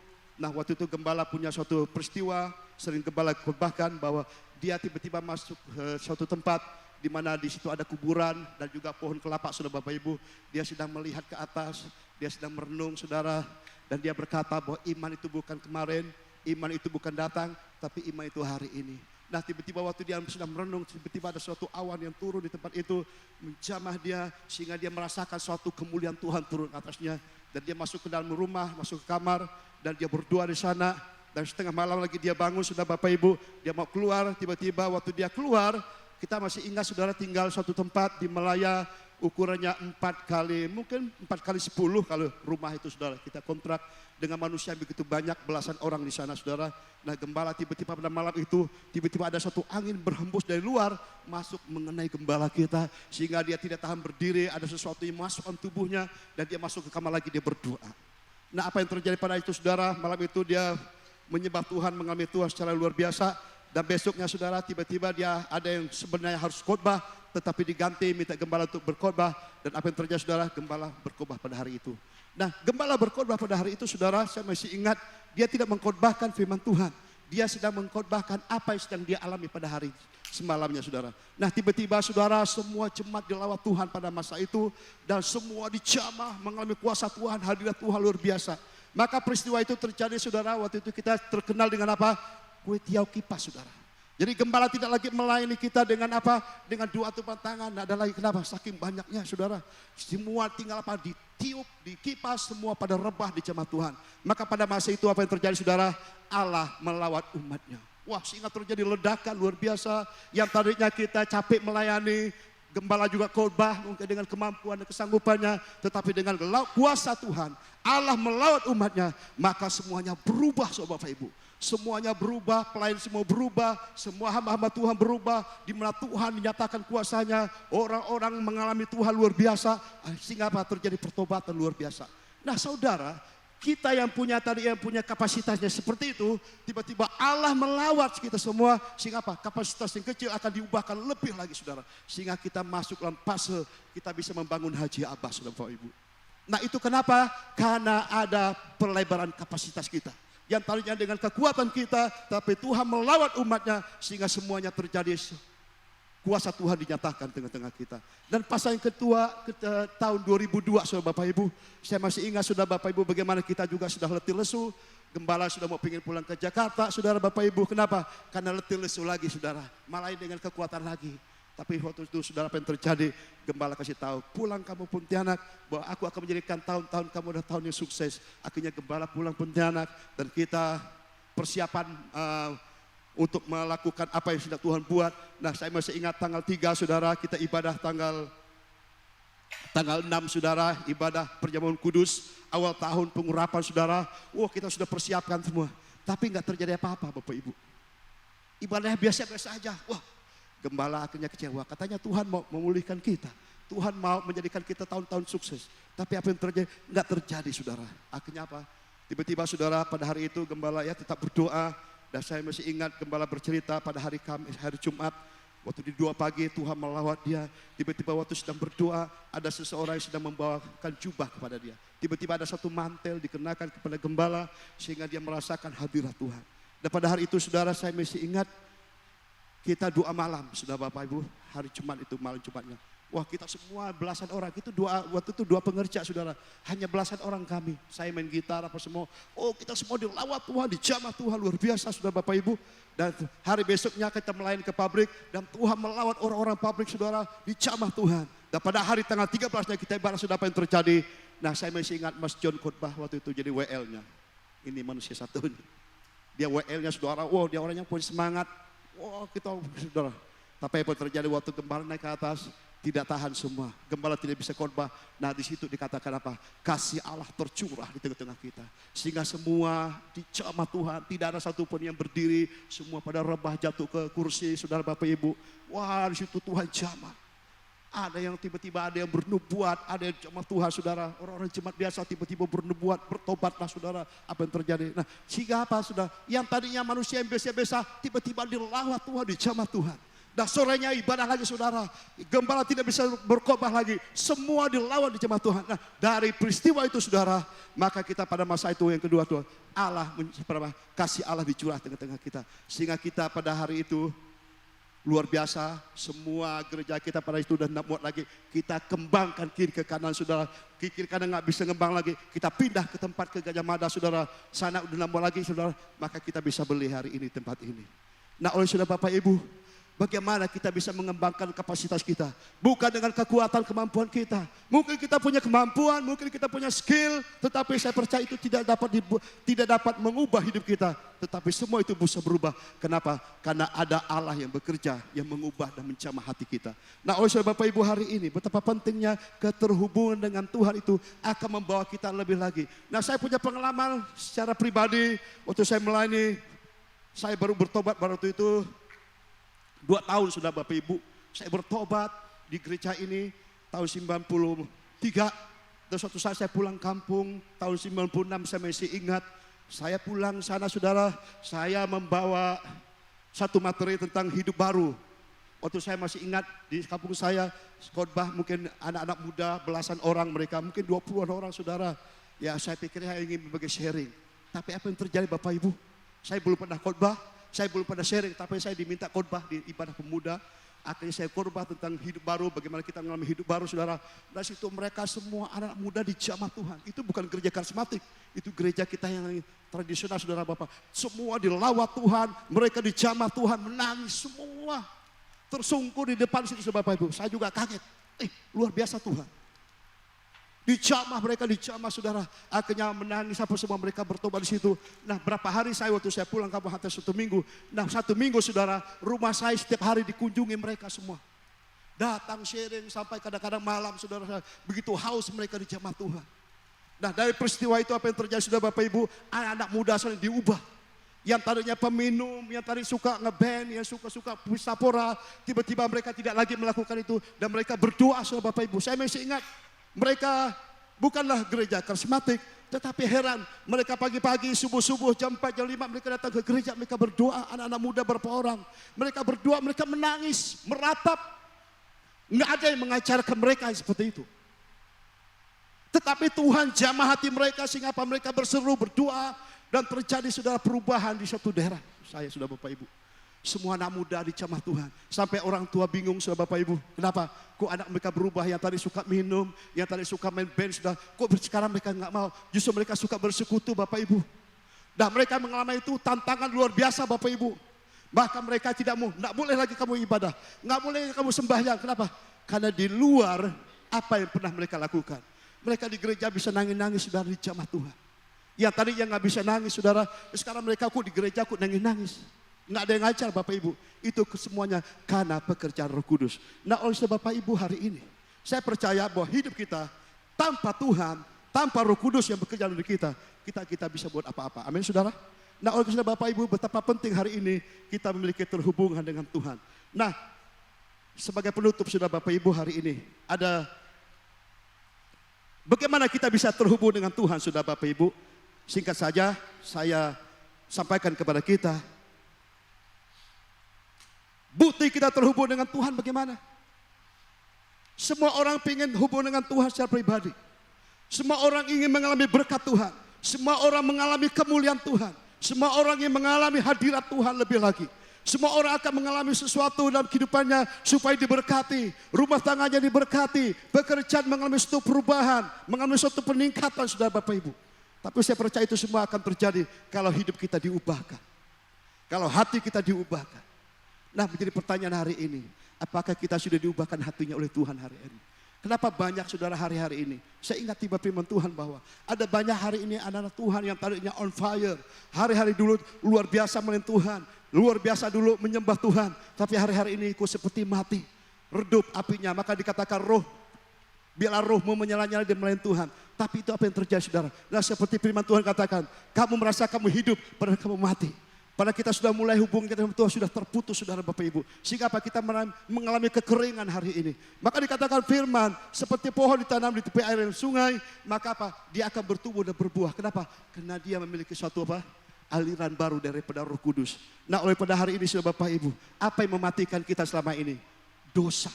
Nah, waktu itu gembala punya suatu peristiwa, sering gembala khotbahkan bahwa dia tiba-tiba masuk ke suatu tempat di mana di situ ada kuburan dan juga pohon kelapa saudara Bapak Ibu. Dia sedang melihat ke atas, dia sedang merenung saudara, dan dia berkata bahwa iman itu bukan kemarin, iman itu bukan datang, tapi iman itu hari ini. Nah, tiba-tiba waktu dia sedang merenung, tiba-tiba ada suatu awan yang turun di tempat itu, menjamah dia, sehingga dia merasakan suatu kemuliaan Tuhan turun ke atasnya. Dan dia masuk ke dalam rumah, masuk ke kamar, dan dia berdoa di sana. Dan setengah malam lagi dia bangun, sudah Bapak Ibu, dia mau keluar, tiba-tiba waktu dia keluar, kita masih ingat saudara tinggal suatu tempat di Malaya, ukurannya 4 kali, mungkin 4 kali 10 kalau rumah itu saudara. Kita kontrak dengan manusia yang begitu banyak, belasan orang di sana saudara. Nah gembala tiba-tiba pada malam itu, tiba-tiba ada satu angin berhembus dari luar, masuk mengenai gembala kita. Sehingga dia tidak tahan berdiri, ada sesuatu yang masuk ke tubuhnya, dan dia masuk ke kamar lagi, dia berdoa. Nah apa yang terjadi pada itu saudara, malam itu dia menyembah Tuhan, mengalami Tuhan secara luar biasa. Dan besoknya saudara tiba-tiba dia ada yang sebenarnya harus khotbah, tetapi diganti minta gembala untuk berkhotbah. Dan apa yang terjadi saudara, gembala berkhotbah pada hari itu. Nah gembala berkhotbah pada hari itu saudara, saya masih ingat dia tidak mengkhotbahkan firman Tuhan. Dia sedang mengkhotbahkan apa yang sedang dia alami pada hari semalamnya saudara. Nah tiba-tiba saudara semua jemaat dilawat Tuhan pada masa itu. Dan semua dijamah mengalami kuasa Tuhan, hadirat Tuhan luar biasa. Maka peristiwa itu terjadi saudara, waktu itu kita terkenal dengan apa? Kue tiaw kipas saudara. Jadi gembala tidak lagi melayani kita dengan apa? Dengan doa tumpang tangan. Ada lagi kenapa? Saking banyaknya saudara. Semua tinggal apa? Ditiup, dikipas, semua pada rebah di jemaat Tuhan. Maka pada masa itu apa yang terjadi saudara? Allah melawat umatnya. Wah sehingga terjadi ledakan luar biasa. Yang tadinya kita capek melayani, gembala juga khotbah mungkin dengan kemampuan dan kesanggupannya. Tetapi dengan kuasa Tuhan, Allah melawat umatnya. Maka semuanya berubah saudara Bapak Ibu. Semuanya berubah, pelayan semua berubah, semua hamba-hamba Tuhan berubah, di mana Tuhan dinyatakan kuasanya, orang-orang mengalami Tuhan luar biasa, sehingga apa? Terjadi pertobatan luar biasa. Nah saudara, kita yang punya kapasitasnya seperti itu, tiba-tiba Allah melawat kita semua, sehingga apa? Kapasitas yang kecil akan diubahkan lebih lagi saudara, sehingga kita masuk dalam fase kita bisa membangun haji Abah saudara Bapak Ibu. Nah itu kenapa? Karena ada perlebaran kapasitas kita. Yang tadinya dengan kekuatan kita, tapi Tuhan melawat umatnya sehingga semuanya terjadi. Kuasa Tuhan dinyatakan tengah-tengah kita. Dan pasal yang tahun 2002 saudara Bapak Ibu, saya masih ingat saudara Bapak Ibu bagaimana kita juga sudah letih lesu. Gembala sudah mau pengen pulang ke Jakarta saudara Bapak Ibu. Kenapa? Karena letih lesu lagi saudara, malah dengan kekuatan lagi. Tapi waktu itu saudara apa yang terjadi? Gembala kasih tahu, pulang kamu Pontianak, bahwa aku akan menjadikan tahun-tahun kamu adalah tahun yang sukses. Akhirnya gembala pulang Pontianak dan kita persiapan untuk melakukan apa yang sudah Tuhan buat. Nah saya masih ingat tanggal 3 saudara, kita ibadah tanggal 6 saudara, ibadah perjamuan kudus, awal tahun pengurapan saudara. Wah kita sudah persiapkan semua, tapi nggak terjadi apa-apa Bapak Ibu. Ibadahnya biasa-biasa aja. Wah gembala akhirnya kecewa, katanya Tuhan mau memulihkan kita. Tuhan mau menjadikan kita tahun-tahun sukses. Tapi apa yang terjadi? Enggak terjadi saudara. Akhirnya apa? Tiba-tiba saudara pada hari itu gembala ya tetap berdoa. Dan saya masih ingat gembala bercerita pada hari Jumat. Waktu di 2 pagi Tuhan melawat dia. Tiba-tiba waktu sedang berdoa ada seseorang yang sedang membawakan jubah kepada dia. Tiba-tiba ada satu mantel dikenakan kepada gembala sehingga dia merasakan hadirat Tuhan. Dan pada hari itu saudara saya masih ingat kita doa malam, sudah Bapak Ibu, hari Jumat itu malam Jumatnya. Wah kita semua belasan orang, itu doa, waktu itu doa pengerja saudara. Hanya belasan orang kami, saya main gitar apa semua. Oh kita semua dilawat Tuhan, dijamah Tuhan luar biasa sudah Bapak Ibu. Dan hari besoknya kita melayani ke pabrik dan Tuhan melawat orang-orang pabrik saudara, dijamah Tuhan. Dan pada hari tanggal 13-nya kita ibadah sudah apa yang terjadi. Nah saya masih ingat Mas John khotbah waktu itu jadi WL-nya. Ini manusia satu ini. Dia WL-nya saudara, wow dia orangnya punya semangat. Wah kita saudara, tapi apa yang terjadi waktu gembala naik ke atas, tidak tahan semua. Gembala tidak bisa khotbah. Nah di situ dikatakan apa? Kasih Allah tercurah di tengah-tengah kita. Sehingga semua dijamah Tuhan, tidak ada satupun yang berdiri. Semua pada rebah jatuh ke kursi saudara Bapak Ibu. Wah di situ Tuhan jamah. Ada yang tiba-tiba ada yang bernubuat, ada yang jamah Tuhan saudara. Orang-orang jemaat biasa tiba-tiba bernubuat, bertobatlah saudara. Apa yang terjadi? Nah sehingga apa saudara? Yang tadinya manusia yang biasa-biasa tiba-tiba dilawat Tuhan, dijamah Tuhan. Dan sorenya ibadah lagi saudara. Gembala tidak bisa berkhotbah lagi. Semua dilawat dijamah Tuhan. Nah dari peristiwa itu saudara, maka kita pada masa itu yang kedua tuh Allah kasih Allah dicurah tengah-tengah kita. Sehingga kita pada hari itu luar biasa, semua gereja kita pada itu udah tidak muat lagi. Kita kembangkan kiri ke kanan saudara. Kiri kanan nggak bisa ngembang lagi. Kita pindah ke tempat ke Gajah Mada saudara. Sana udah tidak muat lagi saudara. Maka kita bisa beli hari ini tempat ini. Nah oleh saudara Bapak Ibu, Bagaimana kita bisa mengembangkan kapasitas kita? Bukan dengan kekuatan kemampuan kita. Mungkin kita punya kemampuan, mungkin kita punya skill, tetapi saya percaya itu tidak dapat mengubah hidup kita. Tetapi semua itu bisa berubah. Kenapa? Karena ada Allah yang bekerja, yang mengubah dan menjamah hati kita. Nah, oleh sebab Bapak Ibu hari ini, betapa pentingnya keterhubungan dengan Tuhan itu akan membawa kita lebih lagi. Nah, saya punya pengalaman secara pribadi, waktu saya melayani, saya baru bertobat pada waktu itu. 2 tahun sudah Bapak Ibu, saya bertobat di gereja ini tahun 93. Dan suatu saat saya pulang kampung, tahun 96 saya masih ingat. Saya pulang sana saudara, saya membawa satu materi tentang hidup baru. Waktu saya masih ingat di kampung saya, khotbah mungkin anak-anak muda, belasan orang mereka, mungkin 20-an orang saudara. Ya saya pikir saya ingin berbagi sharing. Tapi apa yang terjadi Bapak Ibu? Saya belum pernah khotbah. Saya belum pernah sharing, tapi saya diminta khotbah di ibadah pemuda. Akhirnya saya khotbah tentang hidup baru, bagaimana kita mengalami hidup baru saudara. Dan situ mereka semua anak muda dijamah Tuhan. Itu bukan gereja karismatik, itu gereja kita yang tradisional saudara Bapak. Semua dilawat Tuhan, mereka dijamah Tuhan, menangis semua. Tersungkur di depan situ saudara Bapak Ibu. Saya juga kaget, luar biasa Tuhan. Dijamah mereka, dijamah saudara. Akhirnya menangis apa semua mereka bertobat di situ. Nah berapa hari waktu saya pulang kampung hampir 1 minggu. Nah 1 minggu saudara, rumah saya setiap hari dikunjungi mereka semua. Datang sharing sampai kadang-kadang malam saudara. Begitu haus mereka dijamah Tuhan. Nah dari peristiwa itu apa yang terjadi saudara Bapak Ibu. Anak-anak muda saling diubah. Yang tadinya peminum, yang tadi suka ngeband, yang suka pura, tiba-tiba mereka tidak lagi melakukan itu. Dan mereka berdoa saudara Bapak Ibu. Saya masih ingat. Mereka bukanlah gereja karismatik, tetapi heran. Mereka pagi-pagi, subuh-subuh, jam 4, jam 5, mereka datang ke gereja, mereka berdoa, anak-anak muda berapa orang. Mereka berdoa, mereka menangis, meratap. Nggak ada yang mengajarkan mereka seperti itu. Tetapi Tuhan jamah hati mereka sehingga apa mereka berseru, berdoa. Dan terjadi sudah perubahan di suatu daerah. Saya sudah Bapak Ibu. Semua anak muda dicamah Tuhan. Sampai orang tua bingung sudah Bapak Ibu. Kenapa? Kok anak mereka berubah, yang tadi suka minum, yang tadi suka main band sudah. Kok sekarang mereka nggak mau. Justru mereka suka bersekutu Bapak Ibu. Dan mereka mengalami itu tantangan luar biasa Bapak Ibu. Bahkan mereka tidak boleh lagi kamu ibadah. Nggak boleh kamu sembahyang. Kenapa? Karena di luar apa yang pernah mereka lakukan. Mereka di gereja bisa nangis-nangis sudah dicamah Tuhan. Yang tadi yang nggak bisa nangis saudara. Sekarang mereka kok di gereja kok nangis-nangis. Nggak ada yang ngajar Bapak Ibu. Itu semuanya karena pekerjaan Roh Kudus. Nah oleh sebab Bapak Ibu hari ini. Saya percaya bahwa hidup kita tanpa Tuhan, tanpa Roh Kudus yang bekerja di kita. Kita bisa buat apa-apa. Amin saudara. Nah oleh sebab Bapak Ibu betapa penting hari ini kita memiliki terhubungan dengan Tuhan. Nah sebagai penutup saudara Bapak Ibu hari ini. Ada bagaimana kita bisa terhubung dengan Tuhan saudara Bapak Ibu. Singkat saja saya sampaikan kepada kita. Bukti kita terhubung dengan Tuhan bagaimana? Semua orang ingin hubung dengan Tuhan secara pribadi. Semua orang ingin mengalami berkat Tuhan. Semua orang mengalami kemuliaan Tuhan. Semua orang ingin mengalami hadirat Tuhan lebih lagi. Semua orang akan mengalami sesuatu dalam kehidupannya supaya diberkati. Rumah tangganya diberkati. Pekerjaan mengalami suatu perubahan. Mengalami suatu peningkatan saudara Bapak Ibu. Tapi saya percaya itu semua akan terjadi kalau hidup kita diubahkan. Kalau hati kita diubahkan. Nah menjadi pertanyaan hari ini, apakah kita sudah diubahkan hatinya oleh Tuhan hari ini? Kenapa banyak saudara hari-hari ini? Saya ingat tiba firman Tuhan bahwa ada banyak hari ini anak-anak Tuhan yang tadinya on fire. Hari-hari dulu luar biasa melayani Tuhan, luar biasa dulu menyembah Tuhan. Tapi hari-hari ini kok seperti mati, redup apinya. Maka dikatakan roh, biarlah rohmu menyala-nyala dan melayani Tuhan. Tapi itu apa yang terjadi saudara? Nah seperti firman Tuhan katakan, kamu merasa kamu hidup padahal kamu mati. Pada kita sudah mulai hubungan kita dengan Tuhan sudah terputus saudara Bapak Ibu. Sehingga apa kita mengalami kekeringan hari ini. Maka dikatakan firman seperti pohon ditanam di tepi air dan sungai. Maka apa? Dia akan bertumbuh dan berbuah. Kenapa? Karena dia memiliki suatu apa? Aliran baru daripada Roh Kudus. Nah oleh pada hari ini saudara Bapak Ibu. Apa yang mematikan kita selama ini? Dosa.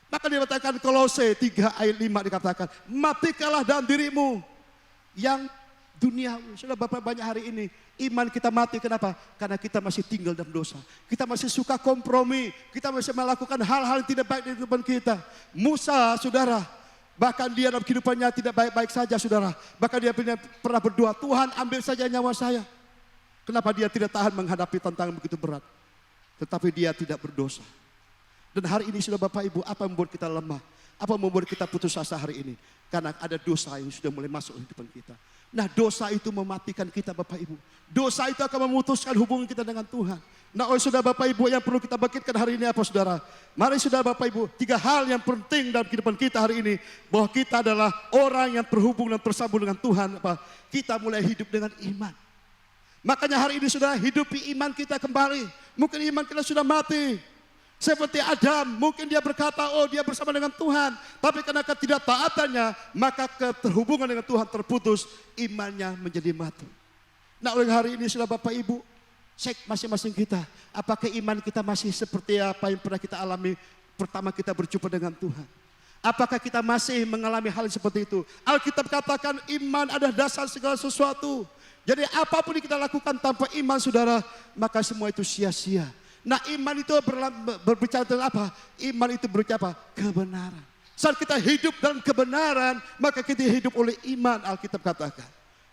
Maka dikatakan Kolose 3 ayat 5 dikatakan. Matikalah dalam dirimu yang duniawi. Sudah Bapak banyak hari ini iman kita mati. Kenapa? Karena kita masih tinggal dalam dosa. Kita masih suka kompromi. Kita masih melakukan hal-hal yang tidak baik di kehidupan kita. Musa saudara, bahkan dia dalam kehidupannya tidak baik-baik saja saudara. Bahkan dia pernah berdoa, Tuhan ambil saja nyawa saya. Kenapa dia tidak tahan menghadapi tantangan begitu berat? tetapi dia tidak berdosa. Dan hari ini sudah Bapak Ibu, apa yang membuat kita lemah? Apa yang membuat kita putus asa hari ini? Karena ada dosa yang sudah mulai masuk ke depan kita. Nah, dosa itu mematikan kita Bapak Ibu. Dosa itu akan memutuskan hubungan kita dengan Tuhan. Nah, oleh saudara Bapak Ibu, yang perlu kita bangkitkan hari ini apa saudara? Mari saudara Bapak Ibu, 3 hal yang penting dalam kehidupan kita hari ini. Bahwa kita adalah orang yang terhubung dan tersambung dengan Tuhan. Kita mulai hidup dengan iman. Makanya hari ini saudara, hidupi iman kita kembali. Mungkin iman kita sudah mati. Seperti Adam, mungkin dia berkata, oh dia bersama dengan Tuhan. Tapi karena ketidaktaatannya, maka keterhubungan dengan Tuhan terputus, imannya menjadi mati. Nah, oleh hari ini sudah Bapak Ibu, cek masing-masing kita. Apakah iman kita masih seperti apa yang pernah kita alami pertama kita berjumpa dengan Tuhan? Apakah kita masih mengalami hal seperti itu? Alkitab katakan iman adalah dasar segala sesuatu. Jadi apapun yang kita lakukan tanpa iman saudara, maka semua itu sia-sia. Nah, iman itu berbicara tentang apa? Iman itu berbicara apa? Kebenaran. Saat kita hidup dalam kebenaran, maka kita hidup oleh iman, Alkitab katakan.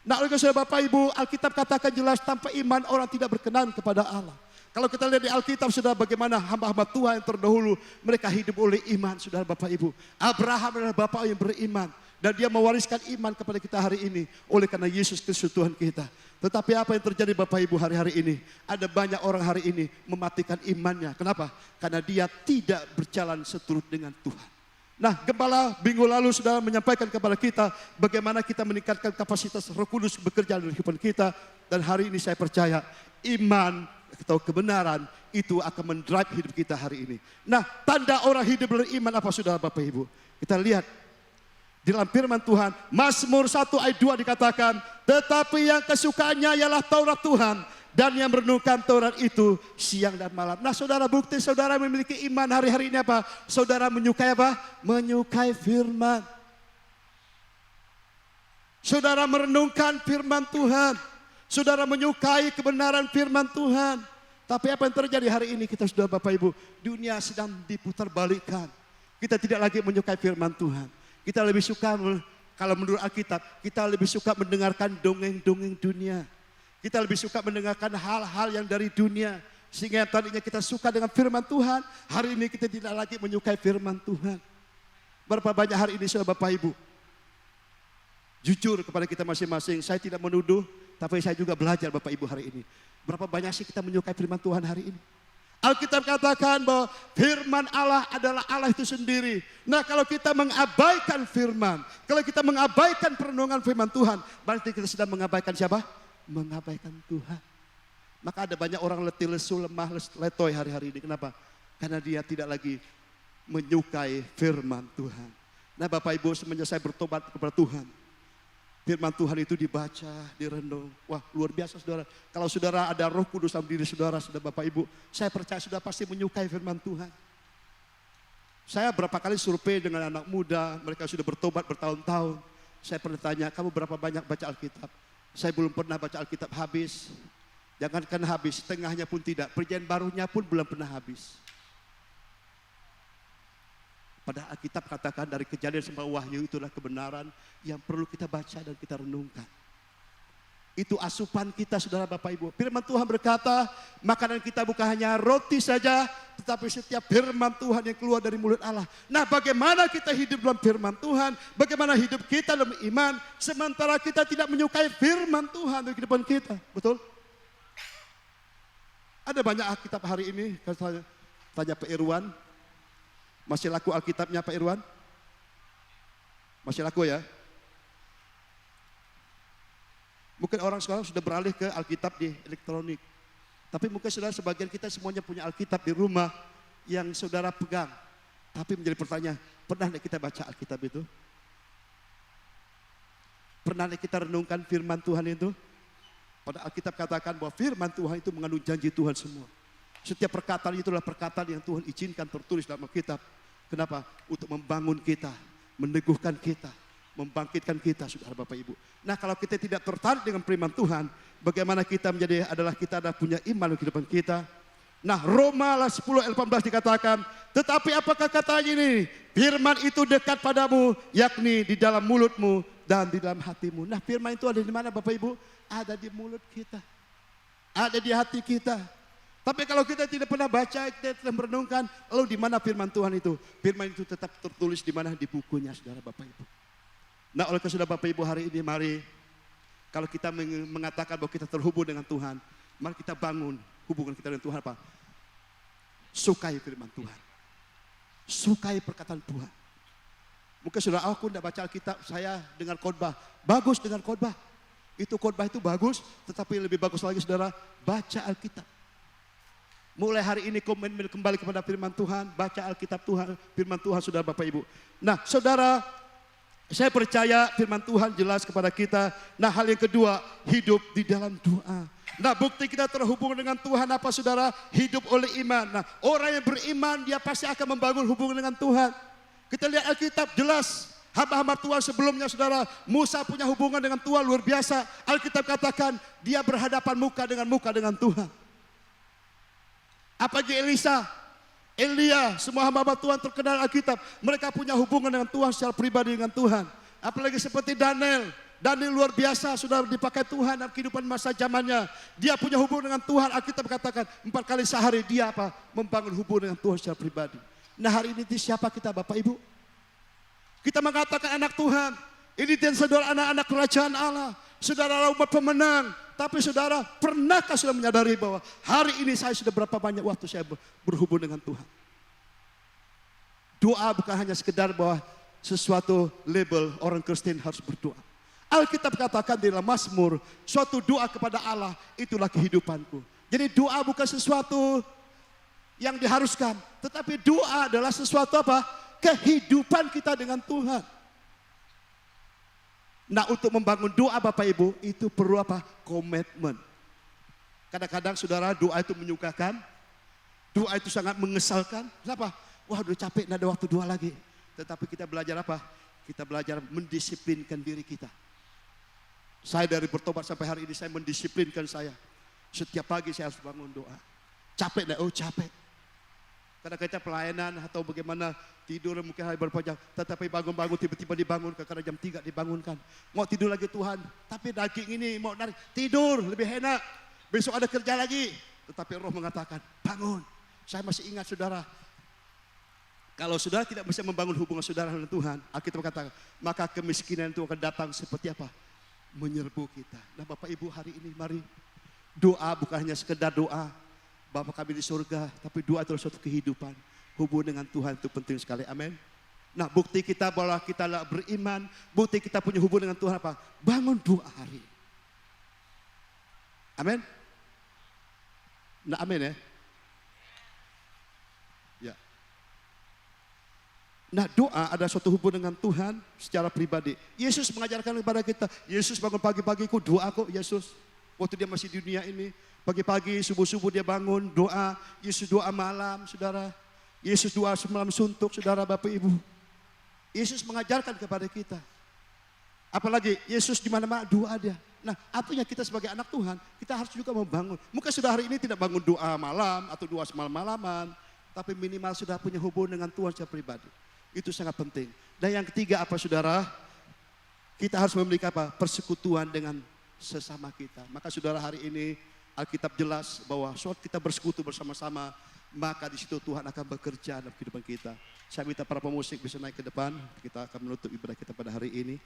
Nah, oleh karena Bapak Ibu, Alkitab katakan jelas tanpa iman orang tidak berkenan kepada Allah. Kalau kita lihat di Alkitab, saudara, bagaimana hamba-hamba Tuhan yang terdahulu, mereka hidup oleh iman, saudara Bapak Ibu. Abraham adalah Bapak yang beriman. Dan dia mewariskan iman kepada kita hari ini. Oleh karena Yesus Kristus Tuhan kita. Tetapi apa yang terjadi Bapak Ibu hari-hari ini? Ada banyak orang hari ini mematikan imannya. Kenapa? Karena dia tidak berjalan seturut dengan Tuhan. Nah, gembala minggu lalu sudah menyampaikan kepada kita bagaimana kita meningkatkan kapasitas Roh Kudus bekerja dalam kehidupan kita. Dan hari ini saya percaya iman atau kebenaran itu akan mendrive hidup kita hari ini. Nah, tanda orang hidup beriman apa saudara Bapak Ibu? Kita lihat di dalam firman Tuhan, Mazmur 1 ayat 2 dikatakan, tetapi yang kesukaannya ialah Taurat Tuhan, dan yang merenungkan Taurat itu siang dan malam. Nah saudara, bukti saudara memiliki iman hari-hari ini apa? Saudara menyukai apa? Menyukai firman. Saudara merenungkan firman Tuhan. Saudara menyukai kebenaran firman Tuhan. Tapi apa yang terjadi hari ini kita sudah Bapak Ibu, dunia sedang diputarbalikkan. Kita tidak lagi menyukai firman Tuhan. Kita lebih suka, kalau menurut Alkitab, kita lebih suka mendengarkan dongeng-dongeng dunia. Kita lebih suka mendengarkan hal-hal yang dari dunia. Sehingga yang tadinya kita suka dengan firman Tuhan, hari ini kita tidak lagi menyukai firman Tuhan. Berapa banyak hari ini saudara Bapak Ibu? Jujur kepada kita masing-masing, saya tidak menuduh, tapi saya juga belajar Bapak Ibu hari ini. Berapa banyak sih kita menyukai firman Tuhan hari ini? Alkitab katakan bahwa firman Allah adalah Allah itu sendiri. Nah, kalau kita mengabaikan firman, kalau kita mengabaikan perenungan firman Tuhan, berarti kita sedang mengabaikan siapa? Mengabaikan Tuhan. Maka ada banyak orang letih, lesu, lemah, letoy hari-hari ini. Kenapa? Karena dia tidak lagi menyukai firman Tuhan. Nah Bapak Ibu, semenjak saya bertobat kepada Tuhan, firman Tuhan itu dibaca, direnung. Wah, luar biasa saudara. Kalau saudara ada Roh Kudus dalam diri saudara, saudara Bapak Ibu, saya percaya saudara pasti menyukai firman Tuhan. Saya berapa kali survei dengan anak muda, mereka sudah bertobat bertahun-tahun. Saya pernah tanya, kamu berapa banyak baca Alkitab? Saya belum pernah baca Alkitab habis. Jangankan habis, setengahnya pun tidak. Perjanjian barunya pun belum pernah habis. Pada Alkitab katakan dari Kejadian sampai Wahyu itulah kebenaran yang perlu kita baca dan kita renungkan. Itu asupan kita saudara Bapak Ibu. Firman Tuhan berkata, makanan kita bukan hanya roti saja, tetapi setiap firman Tuhan yang keluar dari mulut Allah. Nah, bagaimana kita hidup dalam firman Tuhan? Bagaimana hidup kita dalam iman, sementara kita tidak menyukai firman Tuhan di kehidupan kita. Betul? Ada banyak Alkitab hari ini, tanya Pak Irwan. Masih laku Alkitabnya Pak Irwan? Masih laku ya? Mungkin orang sekarang sudah beralih ke Alkitab di elektronik. Tapi mungkin saudara sebagian kita semuanya punya Alkitab di rumah yang saudara pegang. Tapi menjadi pertanyaan, pernah kita baca Alkitab itu? Pernah kita renungkan firman Tuhan itu? Pada Alkitab katakan bahwa firman Tuhan itu mengandung janji Tuhan semua. Setiap perkataan itu adalah perkataan yang Tuhan izinkan tertulis dalam Alkitab. Kenapa? Untuk membangun kita, meneguhkan kita, membangkitkan kita, saudara Bapak Ibu. Nah, kalau kita tidak tertarik dengan firman Tuhan, bagaimana kita kita ada punya iman di kehidupan kita? Nah, Roma 10 ayat 18 dikatakan, tetapi apakah katanya ini? Firman itu dekat padamu, yakni di dalam mulutmu dan di dalam hatimu. Nah, firman itu ada di mana Bapak Ibu? Ada di mulut kita, ada di hati kita. Tapi kalau kita tidak pernah baca, kita tidak merenungkan, lalu di mana firman Tuhan itu? Firman itu tetap tertulis di mana? Di bukunya, saudara Bapak Ibu. Nah, oleh karena saudara Bapak Ibu hari ini, mari kalau kita mengatakan bahwa kita terhubung dengan Tuhan, mari kita bangun hubungan kita dengan Tuhan apa? Sukai firman Tuhan. Sukai perkataan Tuhan. Mungkin saudara, aku tidak baca Alkitab, saya dengar khotbah. Bagus dengar khotbah. Itu khotbah itu bagus, tetapi lebih bagus lagi saudara, baca Alkitab. Mulai hari ini komitmen kembali kepada firman Tuhan, baca Alkitab Tuhan, firman Tuhan saudara Bapak Ibu. Nah saudara, saya percaya firman Tuhan jelas kepada kita. Nah hal yang kedua, hidup di dalam doa. Nah bukti kita terhubung dengan Tuhan apa saudara? Hidup oleh iman. Nah orang yang beriman dia pasti akan membangun hubungan dengan Tuhan. Kita lihat Alkitab jelas. Hamba-hamba Tuhan sebelumnya saudara, Musa punya hubungan dengan Tuhan luar biasa. Alkitab katakan dia berhadapan muka dengan Tuhan. Apalagi Elisa, Elia, semua hamba-hamba Tuhan terkenal Alkitab. Mereka punya hubungan dengan Tuhan secara pribadi dengan Tuhan. Apalagi seperti Daniel. Daniel luar biasa, sudah dipakai Tuhan dalam kehidupan masa zamannya. Dia punya hubungan dengan Tuhan. Alkitab katakan 4 kali sehari dia apa? Membangun hubungan dengan Tuhan secara pribadi. Nah hari ini siapa kita Bapak Ibu? Kita mengatakan anak Tuhan. Ini dan saudara anak-anak kerajaan Allah. Saudara umat pemenang. Tapi saudara, pernahkah sudah menyadari bahwa hari ini saya sudah berapa banyak waktu saya berhubung dengan Tuhan? Doa bukan hanya sekedar bahwa sesuatu label orang Kristen harus berdoa. Alkitab katakan di dalam Mazmur, suatu doa kepada Allah itulah kehidupanku. Jadi doa bukan sesuatu yang diharuskan, tetapi doa adalah sesuatu apa? Kehidupan kita dengan Tuhan. Nah untuk membangun doa Bapak Ibu itu perlu apa? Komitmen. Kadang-kadang saudara doa itu menyukakan, doa itu sangat mengesalkan. Kenapa? Wah udah capek, nggak ada waktu doa lagi. Tetapi kita belajar apa? Kita belajar mendisiplinkan diri kita. Saya dari bertobat sampai hari ini saya mendisiplinkan saya. Setiap pagi saya harus bangun doa. Capek nggak? Oh capek. Karena kita pelayanan atau bagaimana tidur mungkin hari beberapa jam. Tetapi bangun-bangun tiba-tiba dibangunkan karena jam 3 dibangunkan. Mau tidur lagi Tuhan. Tapi daging ini mau narik. Tidur lebih enak. Besok ada kerja lagi. Tetapi Roh mengatakan bangun. Saya masih ingat saudara. Kalau saudara tidak bisa membangun hubungan saudara dengan Tuhan. Alkitab katakan maka kemiskinan itu akan datang seperti apa? Menyerbu kita. Nah Bapak Ibu hari ini mari. Doa bukan hanya sekedar doa. Bapa kami di surga, tapi doa adalah suatu kehidupan. Hubungan dengan Tuhan itu penting sekali, amin. Nah bukti kita bahwa kita beriman, bukti kita punya hubungan dengan Tuhan apa? Bangun doa hari. Amin. Nah amin ya. Ya. Nah doa ada suatu hubungan dengan Tuhan secara pribadi. Yesus mengajarkan kepada kita, Yesus bangun pagi-pagiku doa kok Yesus. Waktu dia masih di dunia ini. Pagi-pagi, subuh-subuh dia bangun, doa. Yesus doa malam, saudara. Yesus doa semalam suntuk, saudara Bapak Ibu. Yesus mengajarkan kepada kita. Apalagi Yesus di mana-mana doa dia. Nah, artinya kita sebagai anak Tuhan, kita harus juga membangun. Mungkin sudah hari ini tidak bangun doa malam atau doa semalam-malaman. Tapi minimal sudah punya hubungan dengan Tuhan secara pribadi. Itu sangat penting. Dan yang ketiga apa saudara? Kita harus memiliki apa? Persekutuan dengan sesama kita. Maka saudara hari ini Alkitab jelas bahwa saat kita bersekutu bersama-sama, maka di situ Tuhan akan bekerja dalam kehidupan kita. Saya minta para pemusik bisa naik ke depan, kita akan menutup ibadah kita pada hari ini.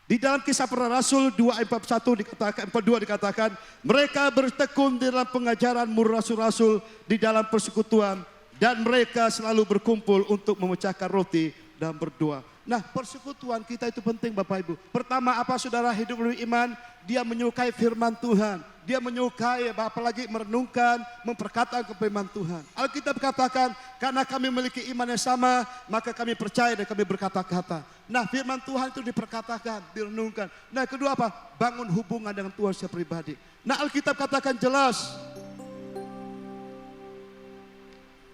Di dalam Kisah Para Rasul 2:41 dikatakan, 42 dikatakan, mereka bertekun di dalam pengajaran rasul-rasul di dalam persekutuan dan mereka selalu berkumpul untuk memecahkan roti dan berdoa. Nah persekutuan kita itu penting Bapak Ibu. Pertama apa saudara? Hidup melalui iman. Dia menyukai firman Tuhan. Dia menyukai apalagi merenungkan, memperkatakan firman Tuhan. Alkitab katakan karena kami memiliki iman yang sama maka kami percaya dan kami berkata-kata. Nah firman Tuhan itu diperkatakan, direnungkan. Nah kedua apa? Bangun hubungan dengan Tuhan secara pribadi. Nah Alkitab katakan jelas.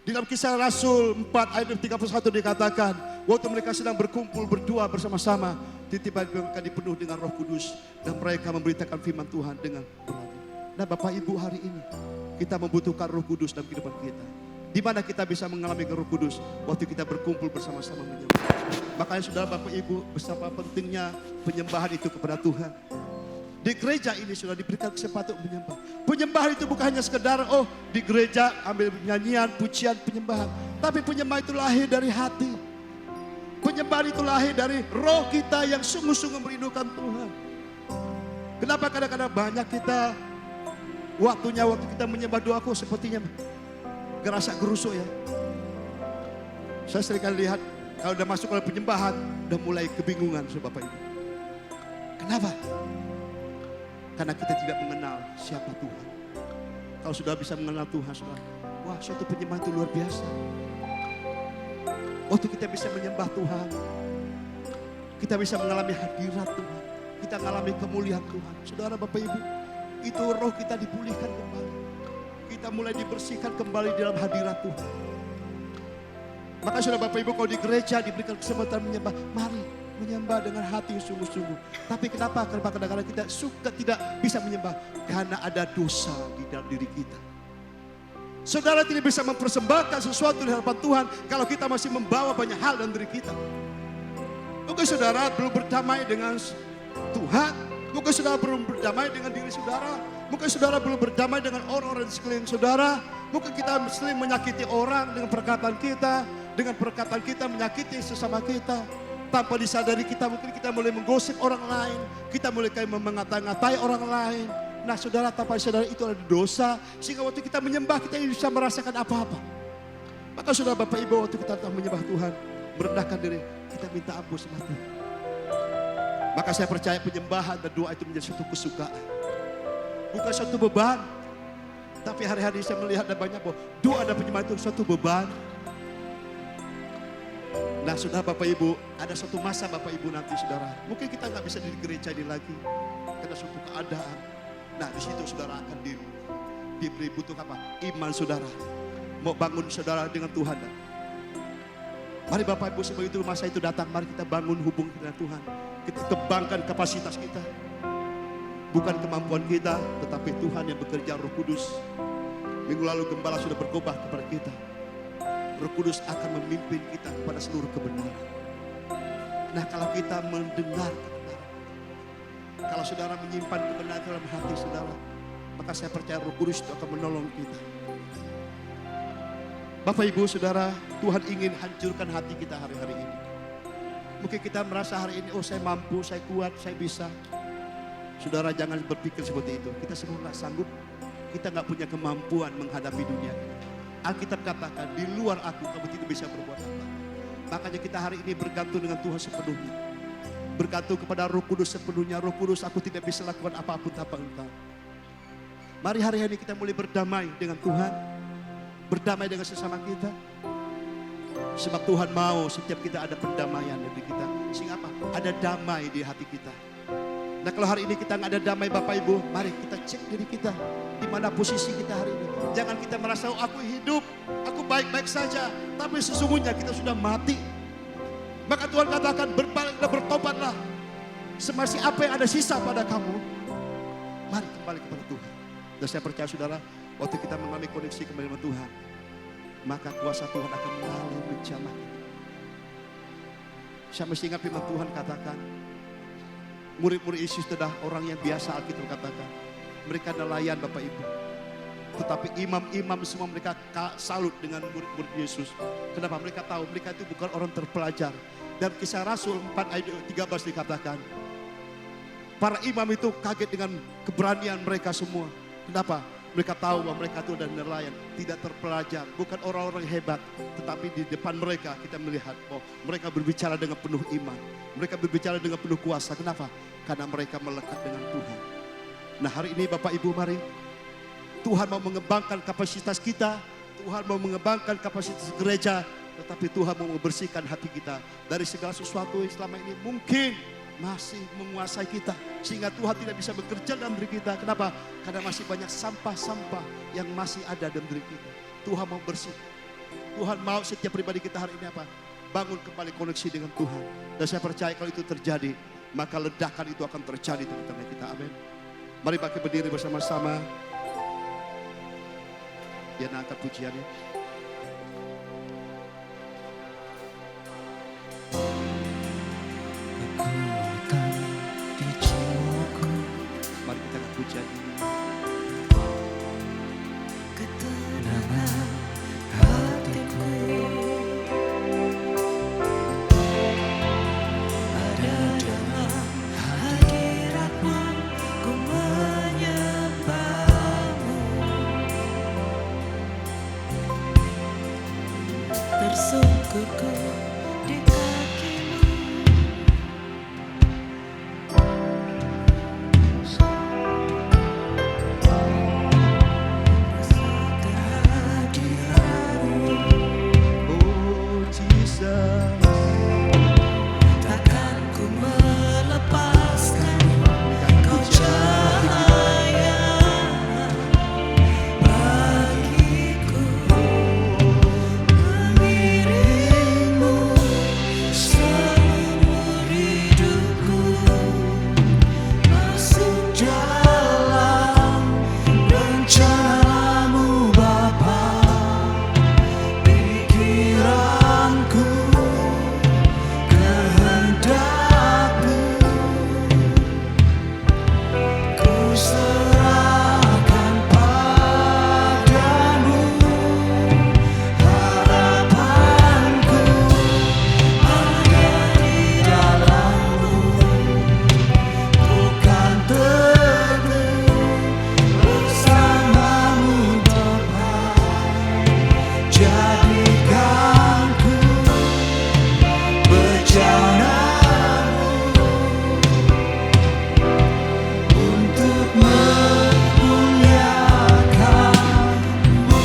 Di dalam Kisah Rasul 4 ayat 31 dikatakan, waktu mereka sedang berkumpul berdoa bersama-sama, tiba-tiba mereka dipenuhi dengan Roh Kudus dan mereka memberitakan firman Tuhan dengan berani. Nah Bapak Ibu hari ini kita membutuhkan Roh Kudus dalam kehidupan kita. Di mana kita bisa mengalami Roh Kudus? Waktu kita berkumpul bersama-sama menyembah. Makanya saudara Bapak Ibu, betapa pentingnya penyembahan itu kepada Tuhan. Di gereja ini sudah diberikan kesempatan untuk menyembah. Penyembahan itu bukan hanya sekedar di gereja ambil nyanyian, pujian, penyembahan. Tapi penyembahan itu lahir dari hati. Penyembahan itu lahir dari roh kita yang sungguh-sungguh merindukan Tuhan. Kenapa kadang-kadang banyak kita waktu kita menyembah doaku sepertinya gerasa gerusuk ya. Saya sering kali lihat kalau udah masuk ke penyembahan udah mulai kebingungan Bapak Ibu. Kenapa? Karena kita tidak mengenal siapa Tuhan. Kalau sudah bisa mengenal Tuhan, wah suatu penyembahan itu luar biasa. Waktu kita bisa menyembah Tuhan, kita bisa mengalami hadirat Tuhan, kita mengalami kemuliaan Tuhan. Saudara Bapak Ibu, itu roh kita dipulihkan kembali. Kita mulai dibersihkan kembali dalam hadirat Tuhan. Maka saudara Bapak Ibu, kalau di gereja diberikan kesempatan menyembah, mari menyembah dengan hati yang sungguh-sungguh. Tapi kenapa? Karena kadang-kadang kita suka tidak bisa menyembah. Karena ada dosa di dalam diri kita. Saudara tidak bisa mempersembahkan sesuatu di hadapan Tuhan kalau kita masih membawa banyak hal dalam diri kita. Mungkin saudara belum berdamai dengan Tuhan. Mungkin saudara belum berdamai dengan diri saudara. Mungkin saudara belum berdamai dengan orang-orang di sekeliling saudara. Mungkin kita sering menyakiti orang dengan perkataan kita. Dengan perkataan kita menyakiti sesama kita. Tanpa disadari kita mungkin kita mulai menggosip orang lain. Kita mulai kayak mengata-ngatai orang lain. Nah saudara, tanpa disadari itu ada dosa. Sehingga waktu kita menyembah kita bisa merasakan apa-apa. Maka saudara Bapak Ibu, waktu kita datang menyembah Tuhan, merendahkan diri, kita minta ampun sama Tuhan. Maka saya percaya penyembahan dan doa itu menjadi suatu kesukaan. Bukan suatu beban. Tapi hari-hari saya melihat ada banyak bahwa doa dan penyembahan itu suatu beban. Nah saudara Bapak Ibu, ada suatu masa Bapak Ibu nanti saudara. Mungkin kita nggak bisa di gereja ini lagi. Karena suatu keadaan. Nah di situ saudara akan diberi butuh apa? Iman saudara. Mau bangun saudara dengan Tuhan. Mari Bapak Ibu sebelum itu masa itu datang. Mari kita bangun hubungan dengan Tuhan. Kita kembangkan kapasitas kita. Bukan kemampuan kita, tetapi Tuhan yang bekerja Roh Kudus. Minggu lalu gembala sudah berkhotbah kepada kita. Roh Kudus akan memimpin kita kepada seluruh kebenaran. Nah kalau kita mendengar kebenaran, kalau saudara menyimpan kebenaran dalam hati saudara, maka saya percaya Roh Kudus itu akan menolong kita. Bapak Ibu Saudara, Tuhan ingin hancurkan hati kita hari-hari ini. Mungkin kita merasa hari ini, saya mampu, saya kuat, saya bisa. Saudara jangan berpikir seperti itu. Kita semua nggak sanggup, kita nggak punya kemampuan menghadapi dunia. Alkitab katakan, di luar aku kamu tidak bisa berbuat apa. Makanya kita hari ini bergantung dengan Tuhan sepenuhnya. Bergantung kepada Roh Kudus sepenuhnya. Roh Kudus, aku tidak bisa lakukan apapun tanpa Engkau. Mari hari ini kita mulai berdamai dengan Tuhan. Berdamai dengan sesama kita. Sebab Tuhan mau setiap kita ada perdamaian di kita. Sehingga apa? Ada damai di hati kita. Nah kalau hari ini kita nggak ada damai Bapak Ibu, mari kita cek diri kita. Di mana posisi kita hari ini. Jangan kita merasa, aku hidup, aku baik-baik saja. Tapi sesungguhnya kita sudah mati. Maka Tuhan katakan, berbaliklah, bertobatlah. Semasih apa yang ada sisa pada kamu, mari kembali kepada Tuhan. Dan saya percaya saudara, waktu kita mengalami koneksi kembali dengan Tuhan, maka kuasa Tuhan akan mengalir menjamah kita. Saya masih ingat firman Tuhan katakan, murid-murid Yesus adalah orang yang biasa, Alkitab katakan. Mereka nelayan Bapak Ibu. Tetapi imam-imam semua mereka salut dengan murid-murid Yesus. Kenapa? Mereka tahu mereka itu bukan orang terpelajar. Dan Kisah Rasul 4 ayat 13 dikatakan, para imam itu kaget dengan keberanian mereka semua. Kenapa? Mereka tahu bahwa mereka itu adalah nelayan, tidak terpelajar, bukan orang-orang hebat. Tetapi di depan mereka kita melihat bahwa mereka berbicara dengan penuh iman. Mereka berbicara dengan penuh kuasa. Kenapa? Karena mereka melekat dengan Tuhan. Nah hari ini Bapak Ibu mari. Tuhan mau mengembangkan kapasitas kita. Tuhan mau mengembangkan kapasitas gereja. Tetapi Tuhan mau membersihkan hati kita dari segala sesuatu yang selama ini mungkin masih menguasai kita. Sehingga Tuhan tidak bisa bekerja dalam diri kita. Kenapa? Karena masih banyak sampah-sampah yang masih ada dalam diri kita. Tuhan mau bersih. Tuhan mau setiap pribadi kita hari ini apa? Bangun kembali koneksi dengan Tuhan. Dan saya percaya kalau itu terjadi, maka ledakan itu akan terjadi di tengah kita. Amin. Mari pakai berdiri bersama-sama. Dia angkat pujiannya. Kekuatan di jiwaku Tersungkurku di kakimu, kehadiranmu. Oh Jesus, Takkan ku melepaskan kau cahaya bagiku. Mengiringmu seumur hidupku, masuk dalam rencanamu Bapa. Pikiranku, kehendakmu, ku serahkan padamu. Harapanku ada di dalammu, bukan teguh bersamamu tepat. Jadikan ku bejanamu untuk memuliakanmu.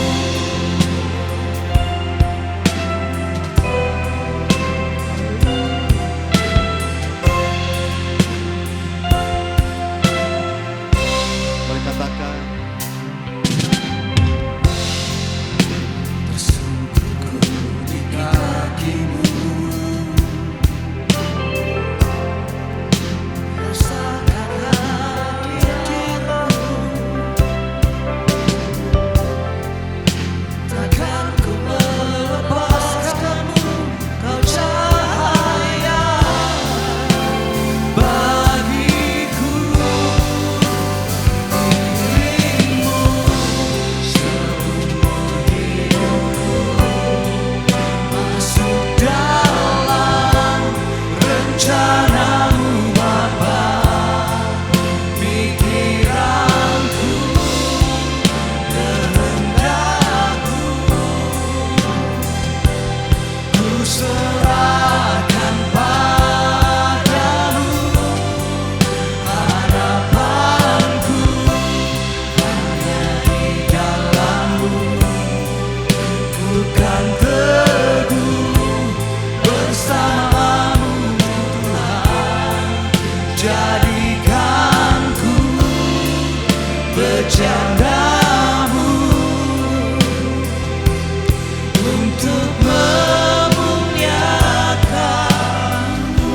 mari katakan. Tersungkurku di kakimu, rasakan hadirmu. Takkan ku melepaskanmu, kau cahaya bagiku. Dirimu seumur hidupku, masuk dalam rencanamu Bapa. Pikiranku, kehendakku, ku serahkan padamu. Harapanku hanya di dalammu, bukan teguh bersamamu Tuhan. Jadikan ku bejanamu untuk memuliakanmu.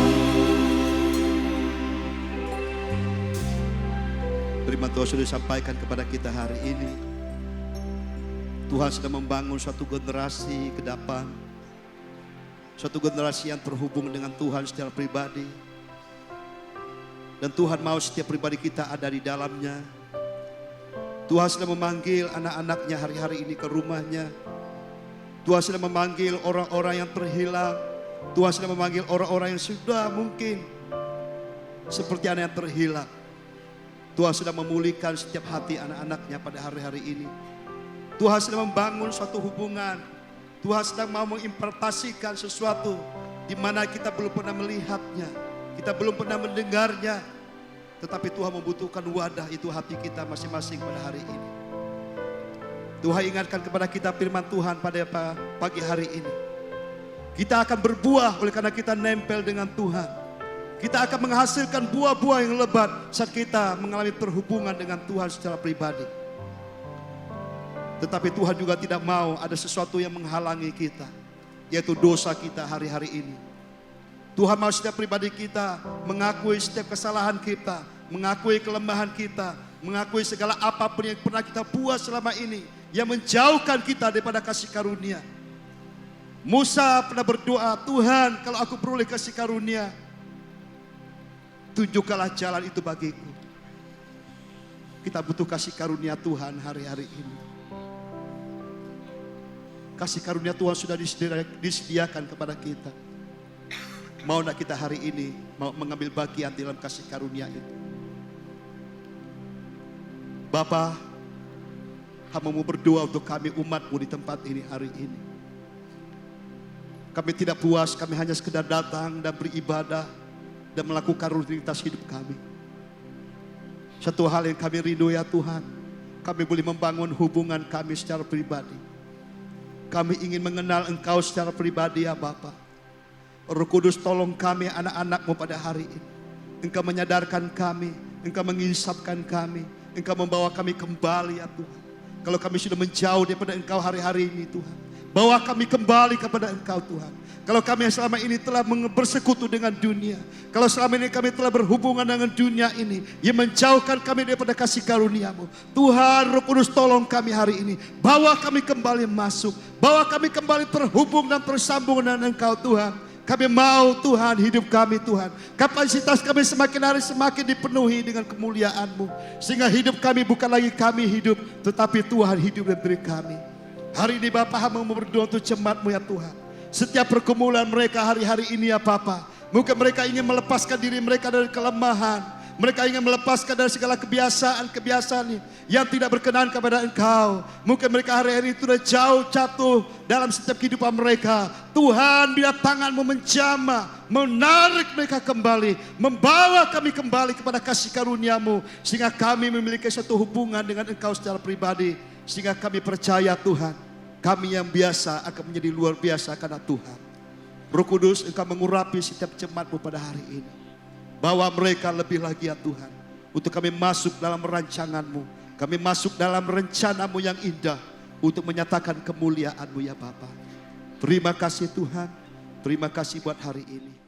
Firman Tuhan sudah disampaikan kepada kita hari ini. Tuhan sedang membangun suatu generasi ke depan. Suatu generasi yang terhubung dengan Tuhan secara pribadi. Dan Tuhan mau setiap pribadi kita ada di dalamnya. Tuhan sedang memanggil anak-anaknya hari-hari ini ke rumahnya. Tuhan sedang memanggil orang-orang yang terhilang. Tuhan sedang memanggil orang-orang yang sudah mungkin seperti anak yang terhilang. Tuhan sedang memulihkan setiap hati anak-anaknya pada hari-hari ini. Tuhan sedang membangun suatu hubungan. Tuhan sedang mau mengimpartasikan sesuatu di mana kita belum pernah melihatnya, kita belum pernah mendengarnya. Tetapi Tuhan membutuhkan wadah itu hati kita masing-masing pada hari ini. Tuhan ingatkan kepada kita firman Tuhan pada pagi hari ini. Kita akan berbuah oleh karena kita nempel dengan Tuhan. Kita akan menghasilkan buah-buah yang lebat saat kita mengalami perhubungan dengan Tuhan secara pribadi. Tetapi Tuhan juga tidak mau ada sesuatu yang menghalangi kita, yaitu dosa kita hari-hari ini. Tuhan mau setiap pribadi kita mengakui setiap kesalahan kita, mengakui kelemahan kita, mengakui segala apapun yang pernah kita buat selama ini yang menjauhkan kita daripada kasih karunia. Musa pernah berdoa, Tuhan kalau aku peroleh kasih karunia, tunjukkanlah jalan itu bagiku. Kita butuh kasih karunia Tuhan hari-hari ini. Kasih karunia Tuhan sudah disediakan kepada kita. Mau nak kita hari ini mau mengambil bagian dalam kasih karunia itu. Bapa, hamba mau berdoa untuk kami umatmu di tempat ini hari ini. Kami tidak puas, kami hanya sekedar datang dan beribadah dan melakukan rutinitas hidup kami. Satu hal yang kami rindu ya Tuhan, kami boleh membangun hubungan kami secara pribadi. Kami ingin mengenal Engkau secara pribadi ya Bapa. Roh Kudus, tolong kami anak-anak-Mu pada hari ini. Engkau menyadarkan kami, Engkau mengisapkan kami, Engkau membawa kami kembali ya Tuhan. Kalau kami sudah menjauh daripada Engkau hari-hari ini Tuhan, bawa kami kembali kepada Engkau Tuhan. Kalau kami selama ini telah bersekutu dengan dunia, kalau selama ini kami telah berhubungan dengan dunia ini yang menjauhkan kami daripada kasih karunia-Mu, Tuhan Roh Kudus tolong kami hari ini, bawa kami kembali masuk, bawa kami kembali terhubung dan tersambung dengan Engkau Tuhan. Kami mau Tuhan, hidup kami Tuhan, kapasitas kami semakin hari semakin dipenuhi dengan kemuliaan-Mu, sehingga hidup kami bukan lagi kami hidup, tetapi Tuhan hidup dalam diri kami. Hari ini Bapa hamba mau berdoa untuk jemaat-Mu ya Tuhan. Setiap pergumulan mereka hari-hari ini ya Bapa, mungkin mereka ingin melepaskan diri mereka dari kelemahan, mereka ingin melepaskan dari segala kebiasaan-kebiasaan yang tidak berkenan kepada Engkau. Mungkin mereka hari-hari itu sudah jauh jatuh dalam setiap kehidupan mereka. Tuhan, biar tangan-Mu menjamah, menarik mereka kembali, membawa kami kembali kepada kasih karunia-Mu, sehingga kami memiliki satu hubungan dengan Engkau secara pribadi, sehingga kami percaya Tuhan, kami yang biasa akan menjadi luar biasa karena Tuhan. Roh Kudus, Engkau mengurapi setiap jemaat-Mu pada hari ini. Bawa mereka lebih lagi ya Tuhan, untuk kami masuk dalam rancangan-Mu, kami masuk dalam rencana-Mu yang indah, untuk menyatakan kemuliaan-Mu ya Bapa. Terima kasih Tuhan, terima kasih buat hari ini.